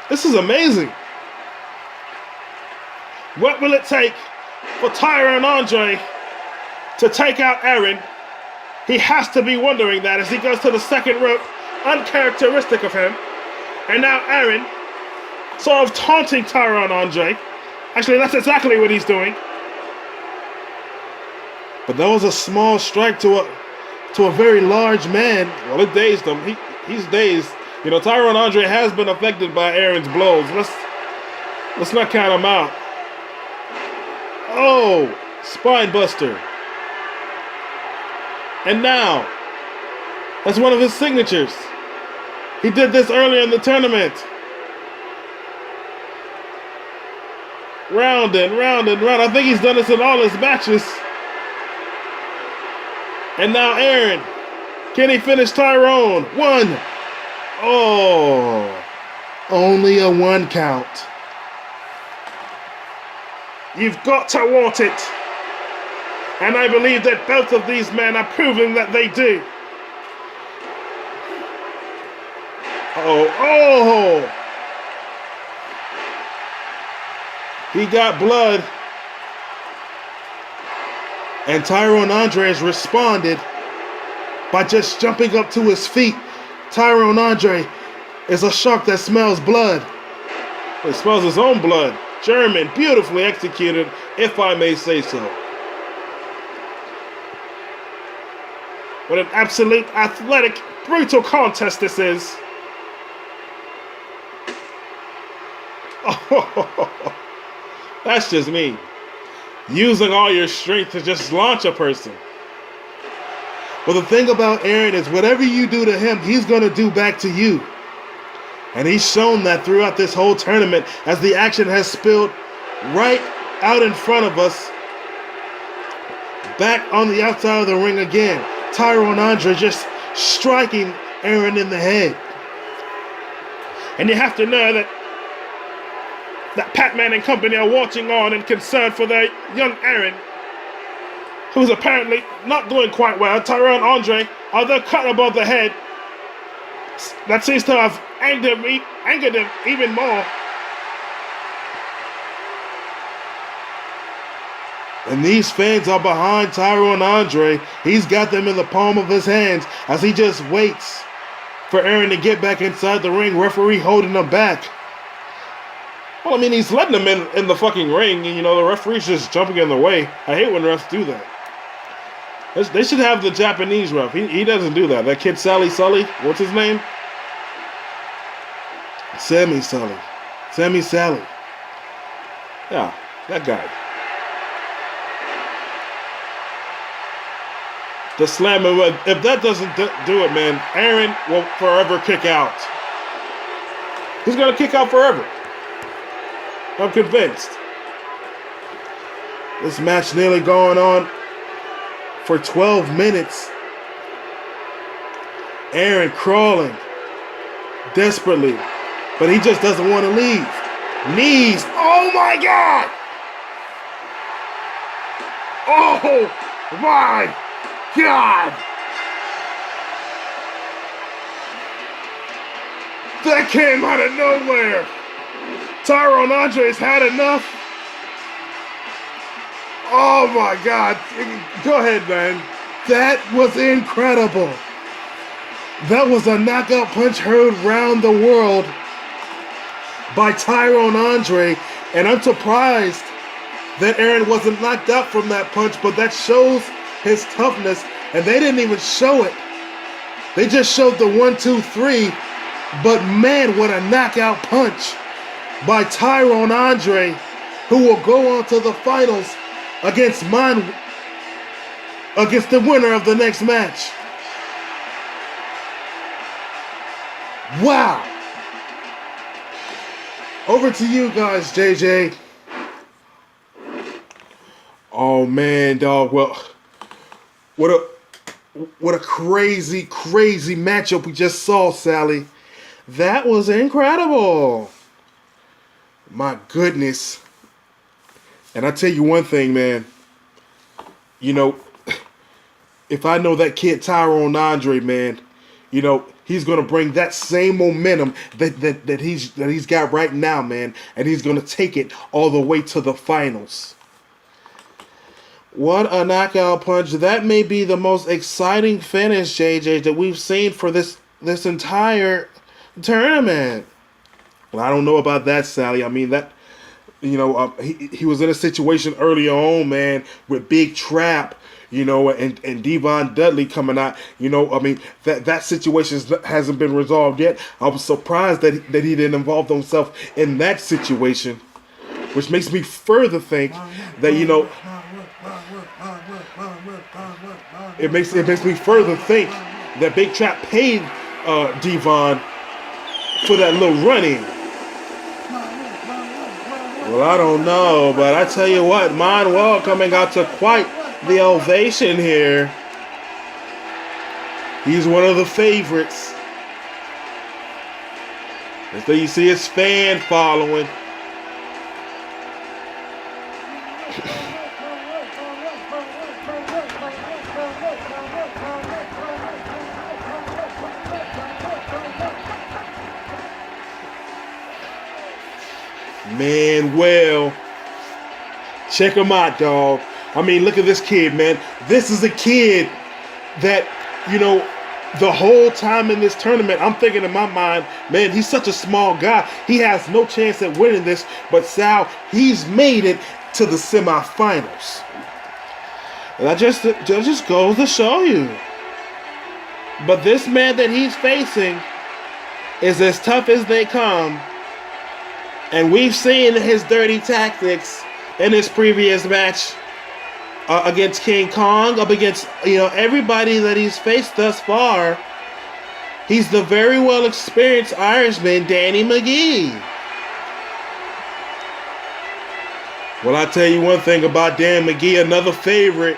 This is amazing. What will it take for Tyrone Andre to take out Aaron? He has to be wondering that as he goes to the second rope, uncharacteristic of him. And now Aaron, sort of taunting Tyrone Andre. Actually, that's exactly what he's doing. But that was a small strike to a very large man. Well, it dazed him. He's dazed. You know, Tyrone Andre has been affected by Aaron's blows. Let's not count him out. Oh, spine buster. And now, that's one of his signatures. He did this earlier in the tournament. Round and round and round. I think he's done this in all his matches. And now Aaron. Can he finish Tyrone? 1. Oh. Only a 1 count. You've got to want it. And I believe that both of these men are proving that they do. Oh. He got blood. And Tyrone Andre has responded by just jumping up to his feet. Tyrone Andre is a shark that smells blood. He smells his own blood. German, beautifully executed, if I may say so. What an absolute athletic, brutal contest this is. Oh, that's just me. Using all your strength to just launch a person. But the thing about Aaron is whatever you do to him, he's going to do back to you. And he's shown that throughout this whole tournament as the action has spilled right out in front of us. Back on the outside of the ring again. Tyrone Andre just striking Aaron in the head. And you have to know that Pat-Man and company are watching on and concerned for their young Aaron, who's apparently not doing quite well. Tyrone Andre, although cut above the head, that seems to have angered him even more. And these fans are behind Tyrone Andre. He's got them in the palm of his hands as he just waits for Aaron to get back inside the ring. Referee holding him back. Well, I mean, he's letting him in the fucking ring. You know, the referee's just jumping in the way. I hate when refs do that. They should have the Japanese ref. He doesn't do that. That kid Sully, what's his name? Sammy Sally. Yeah, that guy. The slammer, if that doesn't do it, man, Aaron will forever kick out. He's going to kick out forever. I'm convinced. This match nearly going on for 12 minutes. Aaron crawling desperately, but he just doesn't want to leave. Knees. Oh my God. Oh my God. That came out of nowhere. Tyrone Andre's had enough. Oh my God. Go ahead, man. That was incredible. That was a knockout punch heard round the world by Tyrone Andre. And I'm surprised that Aaron wasn't knocked out from that punch, but that shows his toughness. And they didn't even show it. They just showed the 1, 2, 3. But man, what a knockout punch by Tyrone Andre, who will go on to the finals against the winner of the next match. Wow. Over to you guys, JJ. Oh man, dog. Well, what a crazy matchup we just saw, Sally. That was incredible. My goodness. And I tell you one thing, man. You know, if I know that kid Tyrone Andre, man, you know, he's gonna bring that same momentum that he's got right now, man, and he's gonna take it all the way to the finals. What a knockout punch. That may be the most exciting finish, JJ, that we've seen for this entire tournament. Well, I don't know about that, Sally. I mean, that, you know, he was in a situation early on, man, with Big Trap, you know, and Devon Dudley coming out. You know, I mean, that situation hasn't been resolved yet. I was surprised that he didn't involve himself in that situation, which makes me further think that, you know, it makes me further think that Big Trap paid Devon for that little run-in. Well, I don't know, but I tell you what, Manuel coming out to quite the ovation here. He's one of the favorites. And so you see his fan following. Manuel, check him out, dog. I mean, look at this kid, man. This is a kid that, you know, the whole time in this tournament, I'm thinking in my mind, man, he's such a small guy. He has no chance at winning this. But Sal, he's made it to the semifinals. And that just goes to show you. But this man that he's facing is as tough as they come. And we've seen his dirty tactics in his previous match against King Kong, up against, you know, everybody that he's faced thus far. He's the very well experienced Irishman, Danny McGee. Well, I tell you one thing about Dan McGee, another favorite.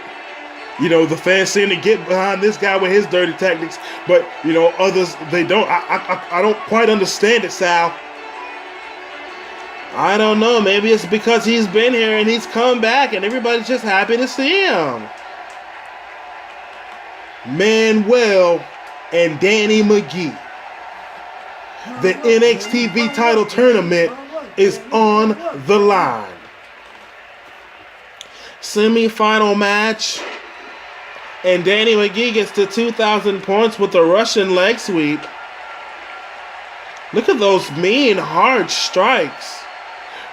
You know, the fans seem to get behind this guy with his dirty tactics, but, you know, others, they don't. I don't quite understand it, Sal. I don't know. Maybe it's because he's been here and he's come back and everybody's just happy to see him. Manuel and Danny McGee. The NXTV title tournament is on the line. Semi-final match. And Danny McGee gets to 2,000 points with a Russian leg sweep. Look at those mean, hard strikes.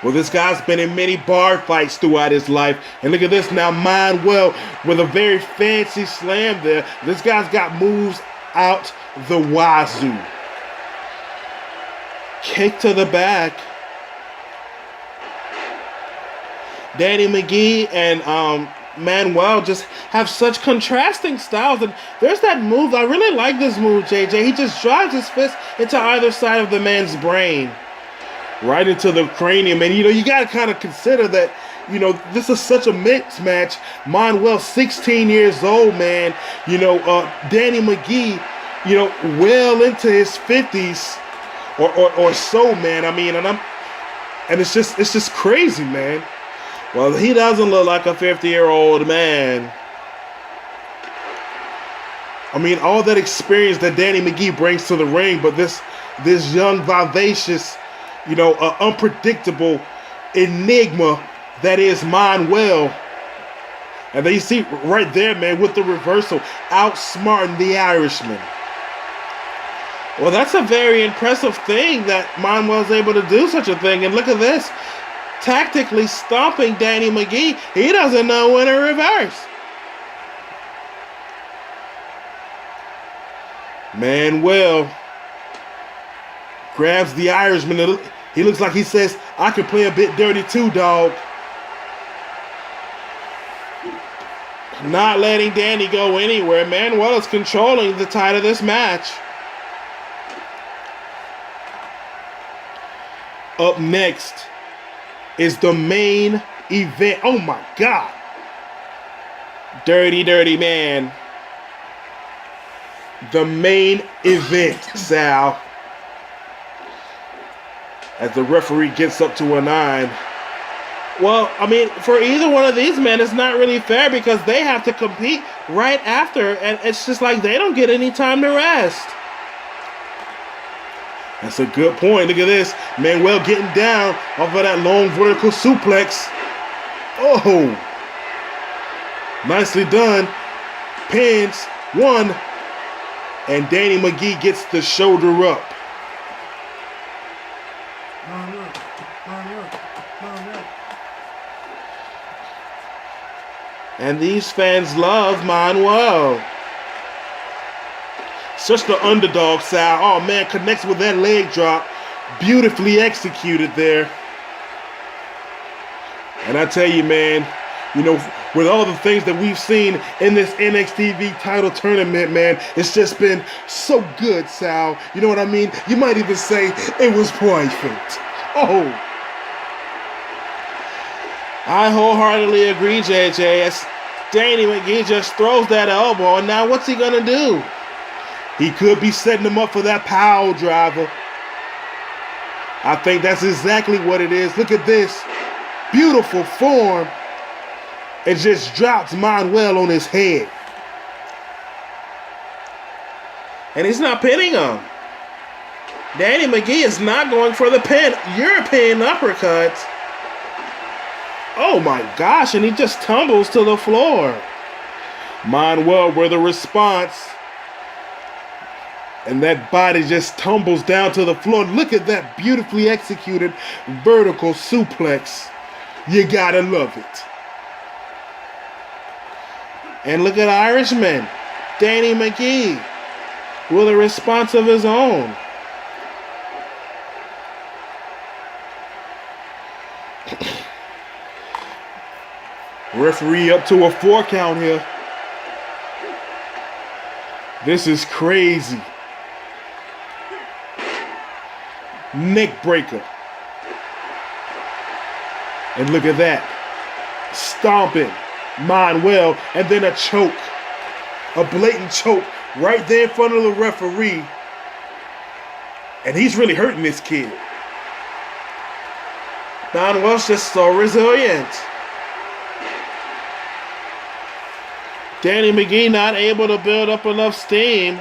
Well, this guy's been in many bar fights throughout his life. And look at this now, Manuel with a very fancy slam there. This guy's got moves out the wazoo. Kick to the back. Danny McGee and Manuel just have such contrasting styles. And there's that move. I really like this move, JJ. He just drives his fist into either side of the man's brain. Right into the cranium. And, you know, you got to kind of consider that, you know, this is such a mixed match. Manuel, 16 years old, man. You know, Danny McGee, you know, well into his 50s or so, man. I mean, and it's just crazy, man. Well, he doesn't look like a 50-year-old man. I mean, all that experience that Danny McGee brings to the ring, but this young, vivacious, you know, unpredictable enigma that is Manuel. And then you see right there, man, with the reversal, outsmarting the Irishman. Well, that's a very impressive thing that Manuel's able to do such a thing. And look at this. Tactically stomping Danny McGee. He doesn't know when to reverse. Manuel grabs the Irishman. He looks like he says, I can play a bit dirty too, dog. Not letting Danny go anywhere. Manuel is controlling the tide of this match. Up next is the main event. Oh my God. Dirty, dirty man. The main event, Sal. As the referee gets up to a 9. Well, I mean, for either one of these men, it's not really fair because they have to compete right after, and it's just like they don't get any time to rest. That's a good point. Look at this. Manuel getting down off of that long vertical suplex. Oh. Nicely done. Pins. 1. And Danny McGee gets the shoulder up. And these fans love Manuel. Such the underdog, Sal. Oh, man, connects with that leg drop. Beautifully executed there. And I tell you, man, you know, with all the things that we've seen in this NXTV title tournament, man, it's just been so good, Sal. You know what I mean? You might even say it was perfect. Oh. I wholeheartedly agree, JJ. As Danny McGee just throws that elbow, and now what's he gonna do? He could be setting him up for that power driver. I think that's exactly what it is. Look at this. Beautiful form. It just drops Manuel on his head. And he's not pinning him. Danny McGee is not going for the pin. European uppercut. Oh my gosh, and he just tumbles to the floor. Manuel with a response. And that body just tumbles down to the floor. Look at that beautifully executed vertical suplex. You gotta love it. And look at Irishman, Danny McGee, with a response of his own. Referee up to a 4 count here. This is crazy. Neck breaker. And look at that. Stomping Manuel, and then a choke. A blatant choke right there in front of the referee. And he's really hurting this kid. Manuel's just so resilient. Danny McGee not able to build up enough steam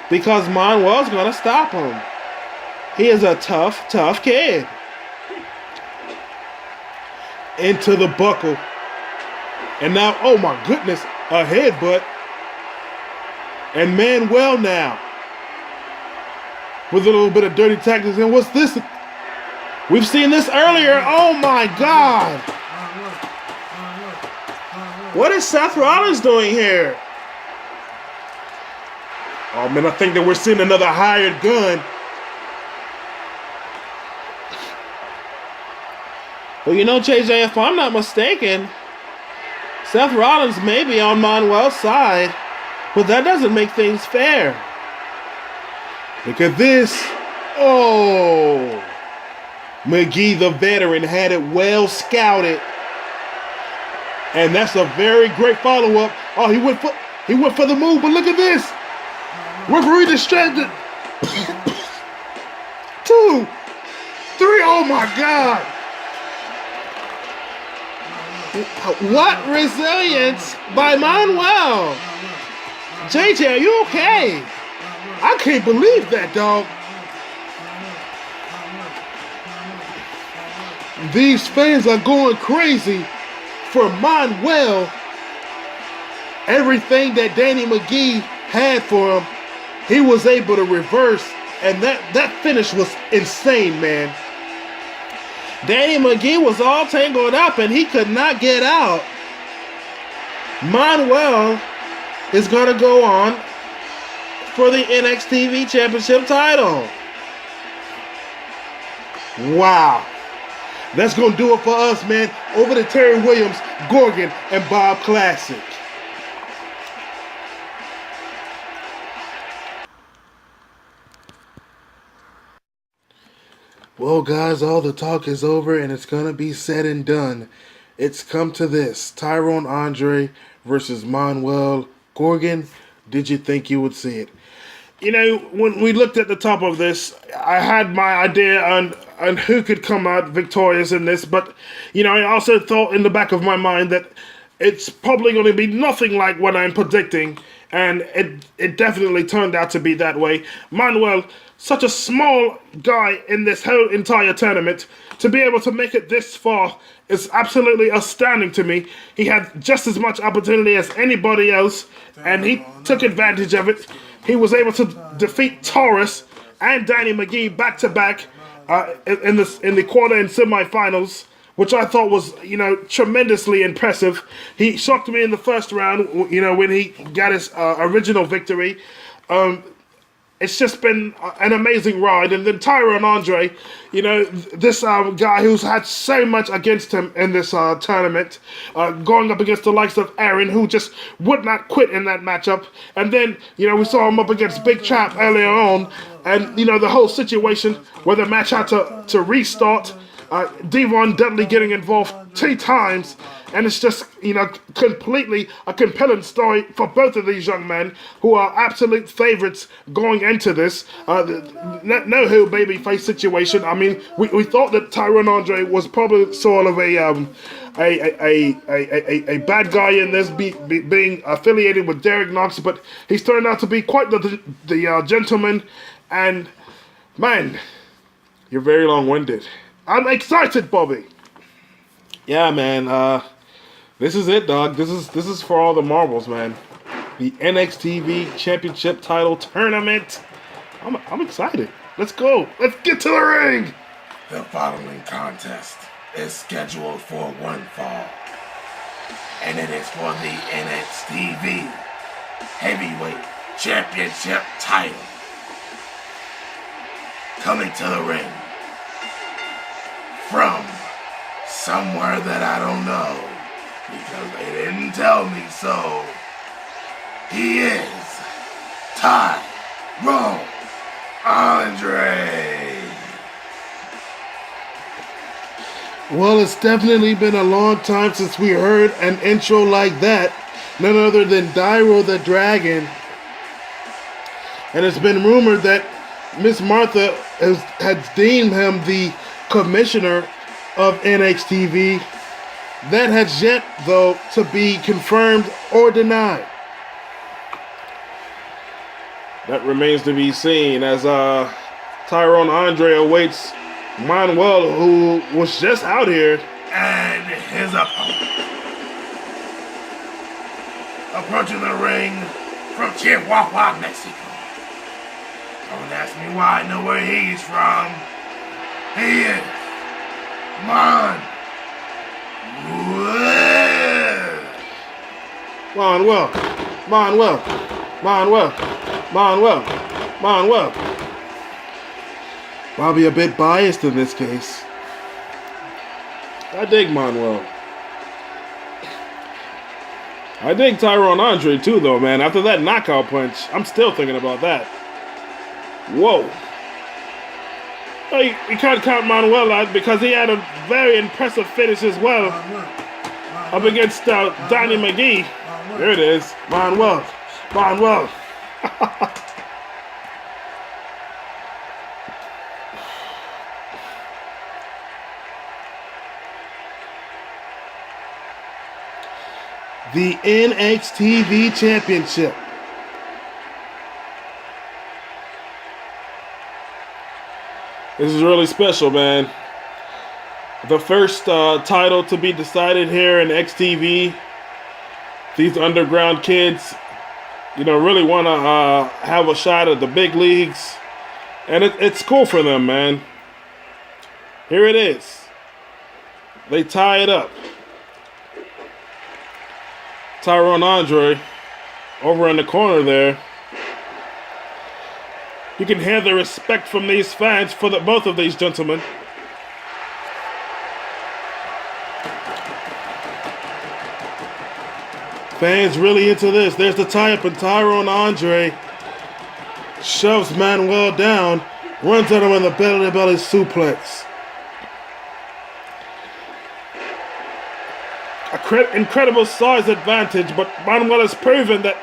because Manuel's going to stop him. He is a tough, tough kid. Into the buckle. And now, oh my goodness, a headbutt. And Manuel now. With a little bit of dirty tactics. And what's this? We've seen this earlier. Oh my God. What is Seth Rollins doing here? Oh man, I think that we're seeing another hired gun. Well, you know, JJ, if I'm not mistaken, Seth Rollins may be on Manuel's side, but that doesn't make things fair. Look at this. Oh. McGee, the veteran, had it well scouted. And that's a very great follow-up. Oh, he went for the move, but look at this. Referee distracted. 2, 3, oh my God. What resilience by Manuel. JJ, are you okay? I can't believe that, dog. These fans are going crazy for Manuel. Everything that Danny McGee had for him, he was able to reverse, and that finish was insane, man. Danny McGee was all tangled up and he could not get out. Manuel is going to go on for the NXTV Championship title. Wow. That's going to do it for us, man. Over to Terry Williams, Gorgon, and Bob Classic. Well, guys, all the talk is over, and it's going to be said and done. It's come to this. Tyrone Andre versus Manuel Gorgon. Did you think you would see it? You know, when we looked at the top of this, I had my idea on who could come out victorious in this, but, you know, I also thought in the back of my mind that it's probably going to be nothing like what I'm predicting, and it definitely turned out to be that way. Manuel, such a small guy in this whole entire tournament, to be able to make it this far is absolutely astounding to me. He had just as much opportunity as anybody else, and he took advantage of it. He was able to defeat Taurus and Danny McGee back to back in the quarter and semifinals, which I thought was, you know, tremendously impressive. He shocked me in the first round, you know, when he got his original victory. It's just been an amazing ride. And then Tyrone Andre, you know, this guy who's had so much against him in this tournament, going up against the likes of Aaron, who just would not quit in that matchup. And then, you know, we saw him up against Big Chap earlier on. And, you know, the whole situation where the match had to restart, Devon Dudley getting involved 2 times. And it's just, you know, completely a compelling story for both of these young men who are absolute favorites going into this. No who babyface situation. I mean, we thought that Tyrone Andre was probably sort of a bad guy in this, being affiliated with Derek Knox, but he's turned out to be quite the gentleman. And man, you're very long-winded. I'm excited, Bobby. Yeah, man. This is it, dog. This is for all the marbles, man. The NXTV Championship Title Tournament. I'm excited. Let's go. Let's get to the ring. The following contest is scheduled for one fall, and it is for the NXTV Heavyweight Championship Title. Coming to the ring from somewhere that I don't know, because they didn't tell me so. He is Tyrone Andre. Well, it's definitely been a long time since we heard an intro like that. None other than Dyro the Dragon. And it's been rumored that Miss Martha has deemed him the commissioner of NXTV. That has yet, though, to be confirmed or denied. That remains to be seen as Tyrone Andre awaits Manuel, who was just out here. And his opponent, approaching the ring from Chihuahua, Mexico. Don't ask me why I know where he's from. He is Manuel. Bobby a bit biased in this case. I dig Manuel. I dig Tyrone Andre too, though, man. After that knockout punch, I'm still thinking about that. Whoa. You can't count Manuel out because he had a very impressive finish as well. Up against Danny McGee. There it is. Manuel. The NXTV Championship. This is really special, man. The first title to be decided here in XTV. These underground kids, you know, really want to have a shot at the big leagues. And it's cool for them, man. Here it is. They tie it up. Tyrone Andre over in the corner there. You can hear the respect from these fans for both of these gentlemen. Fans really into this. There's the tie-up, and Tyrone Andre shoves Manuel down, runs at him in the belly-to-belly suplex. incredible size advantage, but Manuel has proven that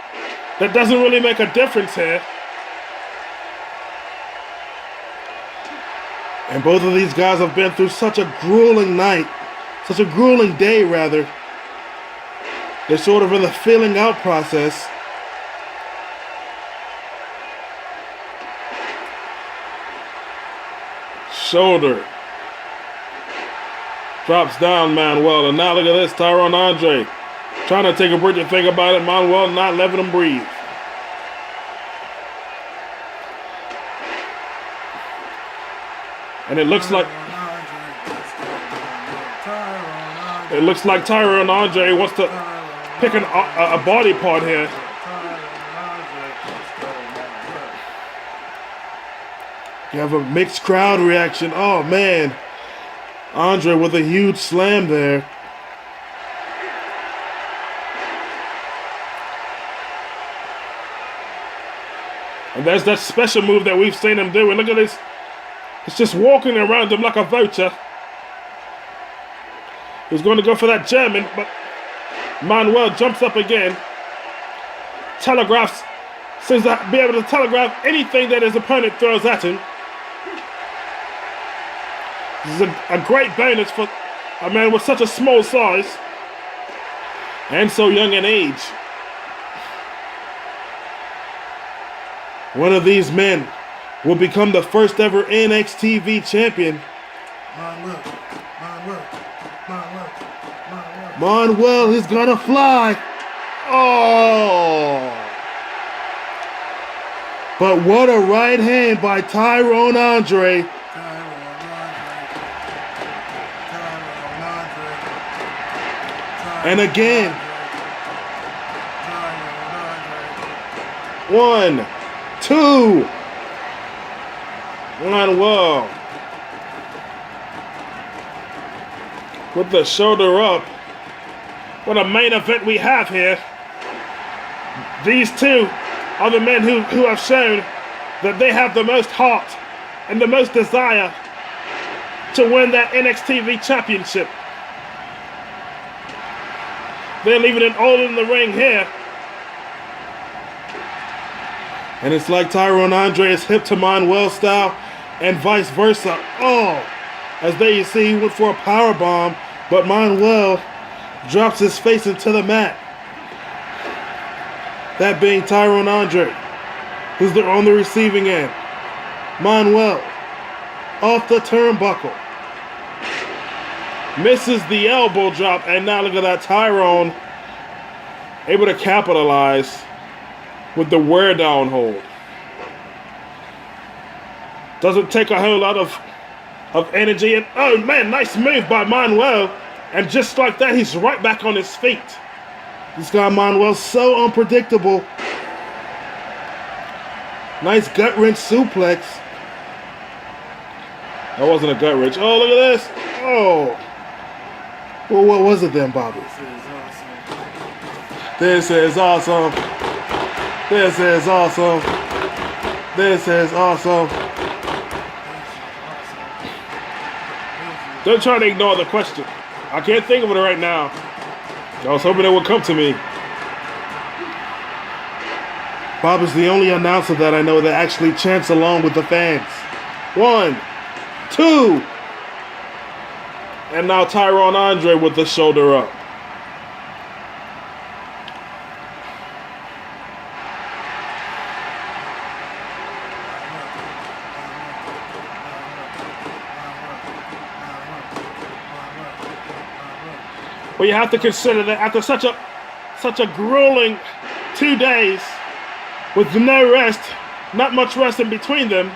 that doesn't really make a difference here. And both of these guys have been through such a grueling night, such a grueling day, rather. They're sort of in the filling out process. Shoulder. Drops down Manuel, and now look at this, Tyrone Andre trying to take a breath and think about it. Manuel not letting him breathe. And it looks like Tyrone Andre wants to pick a body part here. You have a mixed crowd reaction. Oh man, Andre with a huge slam there. And there's that special move that we've seen him do. And look at this. It's just walking around him like a vulture. He's going to go for that German, but Manuel jumps up again. Telegraphs, seems to be able to telegraph anything that his opponent throws at him. This is a great bonus for a man with such a small size and so young in age. One of these men will become the first ever NXTV champion. Manuel is gonna fly. Oh! But what a right hand by Tyrone Andre. And again. 1, 2. Manuel with the shoulder up. What a main event we have here. These two are the men who have shown that they have the most heart and the most desire to win that NXTV championship. They're leaving it all in the ring here. And it's like Tyrone Andre is hip to Manuel style and vice versa. Oh, as there you see, he went for a power bomb, but Manuel drops his face into the mat. That being Tyrone Andre, who's on the receiving end. Manuel off the turnbuckle. Misses the elbow drop, and now look at that, Tyrone able to capitalize with the wear down hold. Doesn't take a whole lot of energy. And oh man, nice move by Manuel. And just like that, he's right back on his feet. This guy Manuel's so unpredictable. Nice gut wrench suplex. That wasn't a gut wrench. Oh, look at this. Oh. Well, what was it then, Bobby? This is awesome. This is awesome. This is awesome. Don't try to ignore the question. I can't think of it right now. I was hoping it would come to me. Bob is the only announcer that I know that actually chants along with the fans. 1, 2. And now Tyrone Andre with the shoulder up. But you have to consider that after such a grueling 2 days with no rest, not much rest in between them,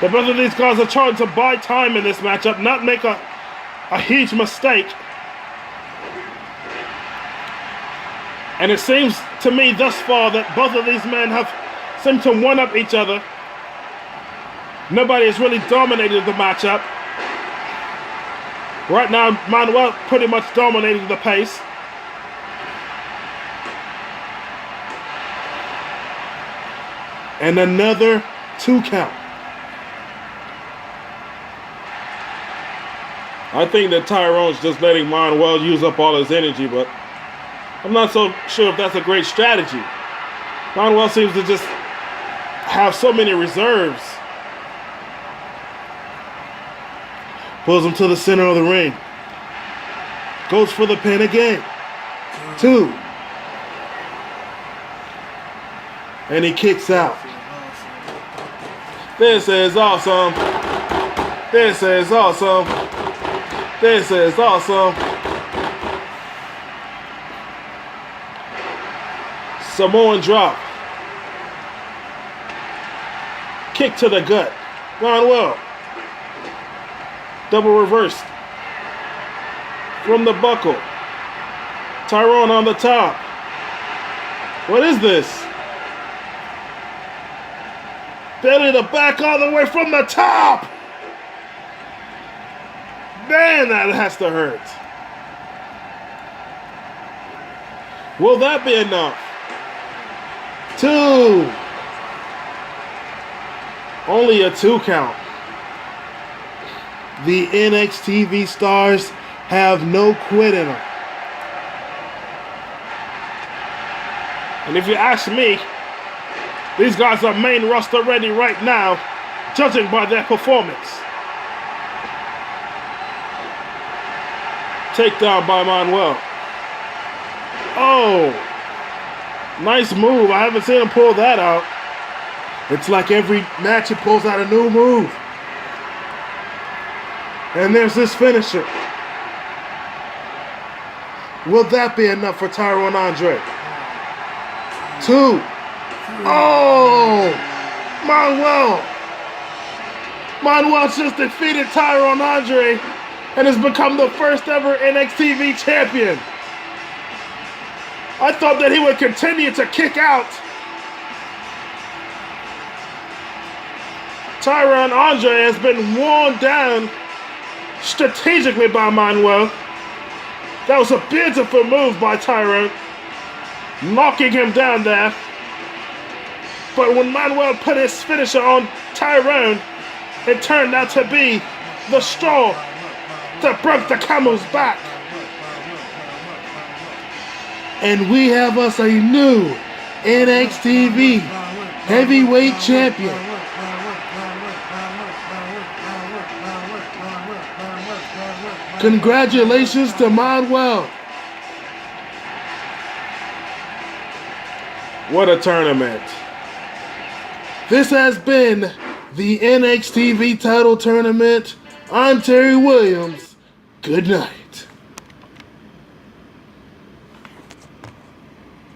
that both of these guys are trying to buy time in this matchup, not make a huge mistake. And it seems to me thus far that both of these men have seemed to one-up each other. Nobody has really dominated the matchup. Right now, Manuel pretty much dominating the pace. And another 2 count. I think that Tyrone's just letting Manuel use up all his energy, but I'm not so sure if that's a great strategy. Manuel seems to just have so many reserves. Pulls him to the center of the ring. Goes for the pin again. 2. And he kicks out. This is awesome. This is awesome. This is awesome. Samoan drop. Kick to the gut. Manuel. Double reversed. From the buckle. Tyrone on the top. What is this? Belly to back all the way from the top. Man, that has to hurt. Will that be enough? 2. Only a 2 count. The NXTV stars have no quit in them. And if you ask me, these guys are main roster ready right now, judging by their performance. Takedown by Manuel. Oh, nice move. I haven't seen him pull that out. It's like every match he pulls out a new move. And there's this finisher. Will that be enough for Tyrone Andre? 2. Oh! Manuel just defeated Tyrone Andre and has become the first ever NXTV champion. I thought that he would continue to kick out. Tyrone Andre has been worn down strategically by Manuel. That was a beautiful move by Tyrone, knocking him down there. But when Manuel put his finisher on Tyrone, it turned out to be the straw that broke the camel's back. And we have us a new NXTV heavyweight champion. Congratulations to Manuel. What a tournament. This has been the NXTV title tournament. I'm Terry Williams. Good night.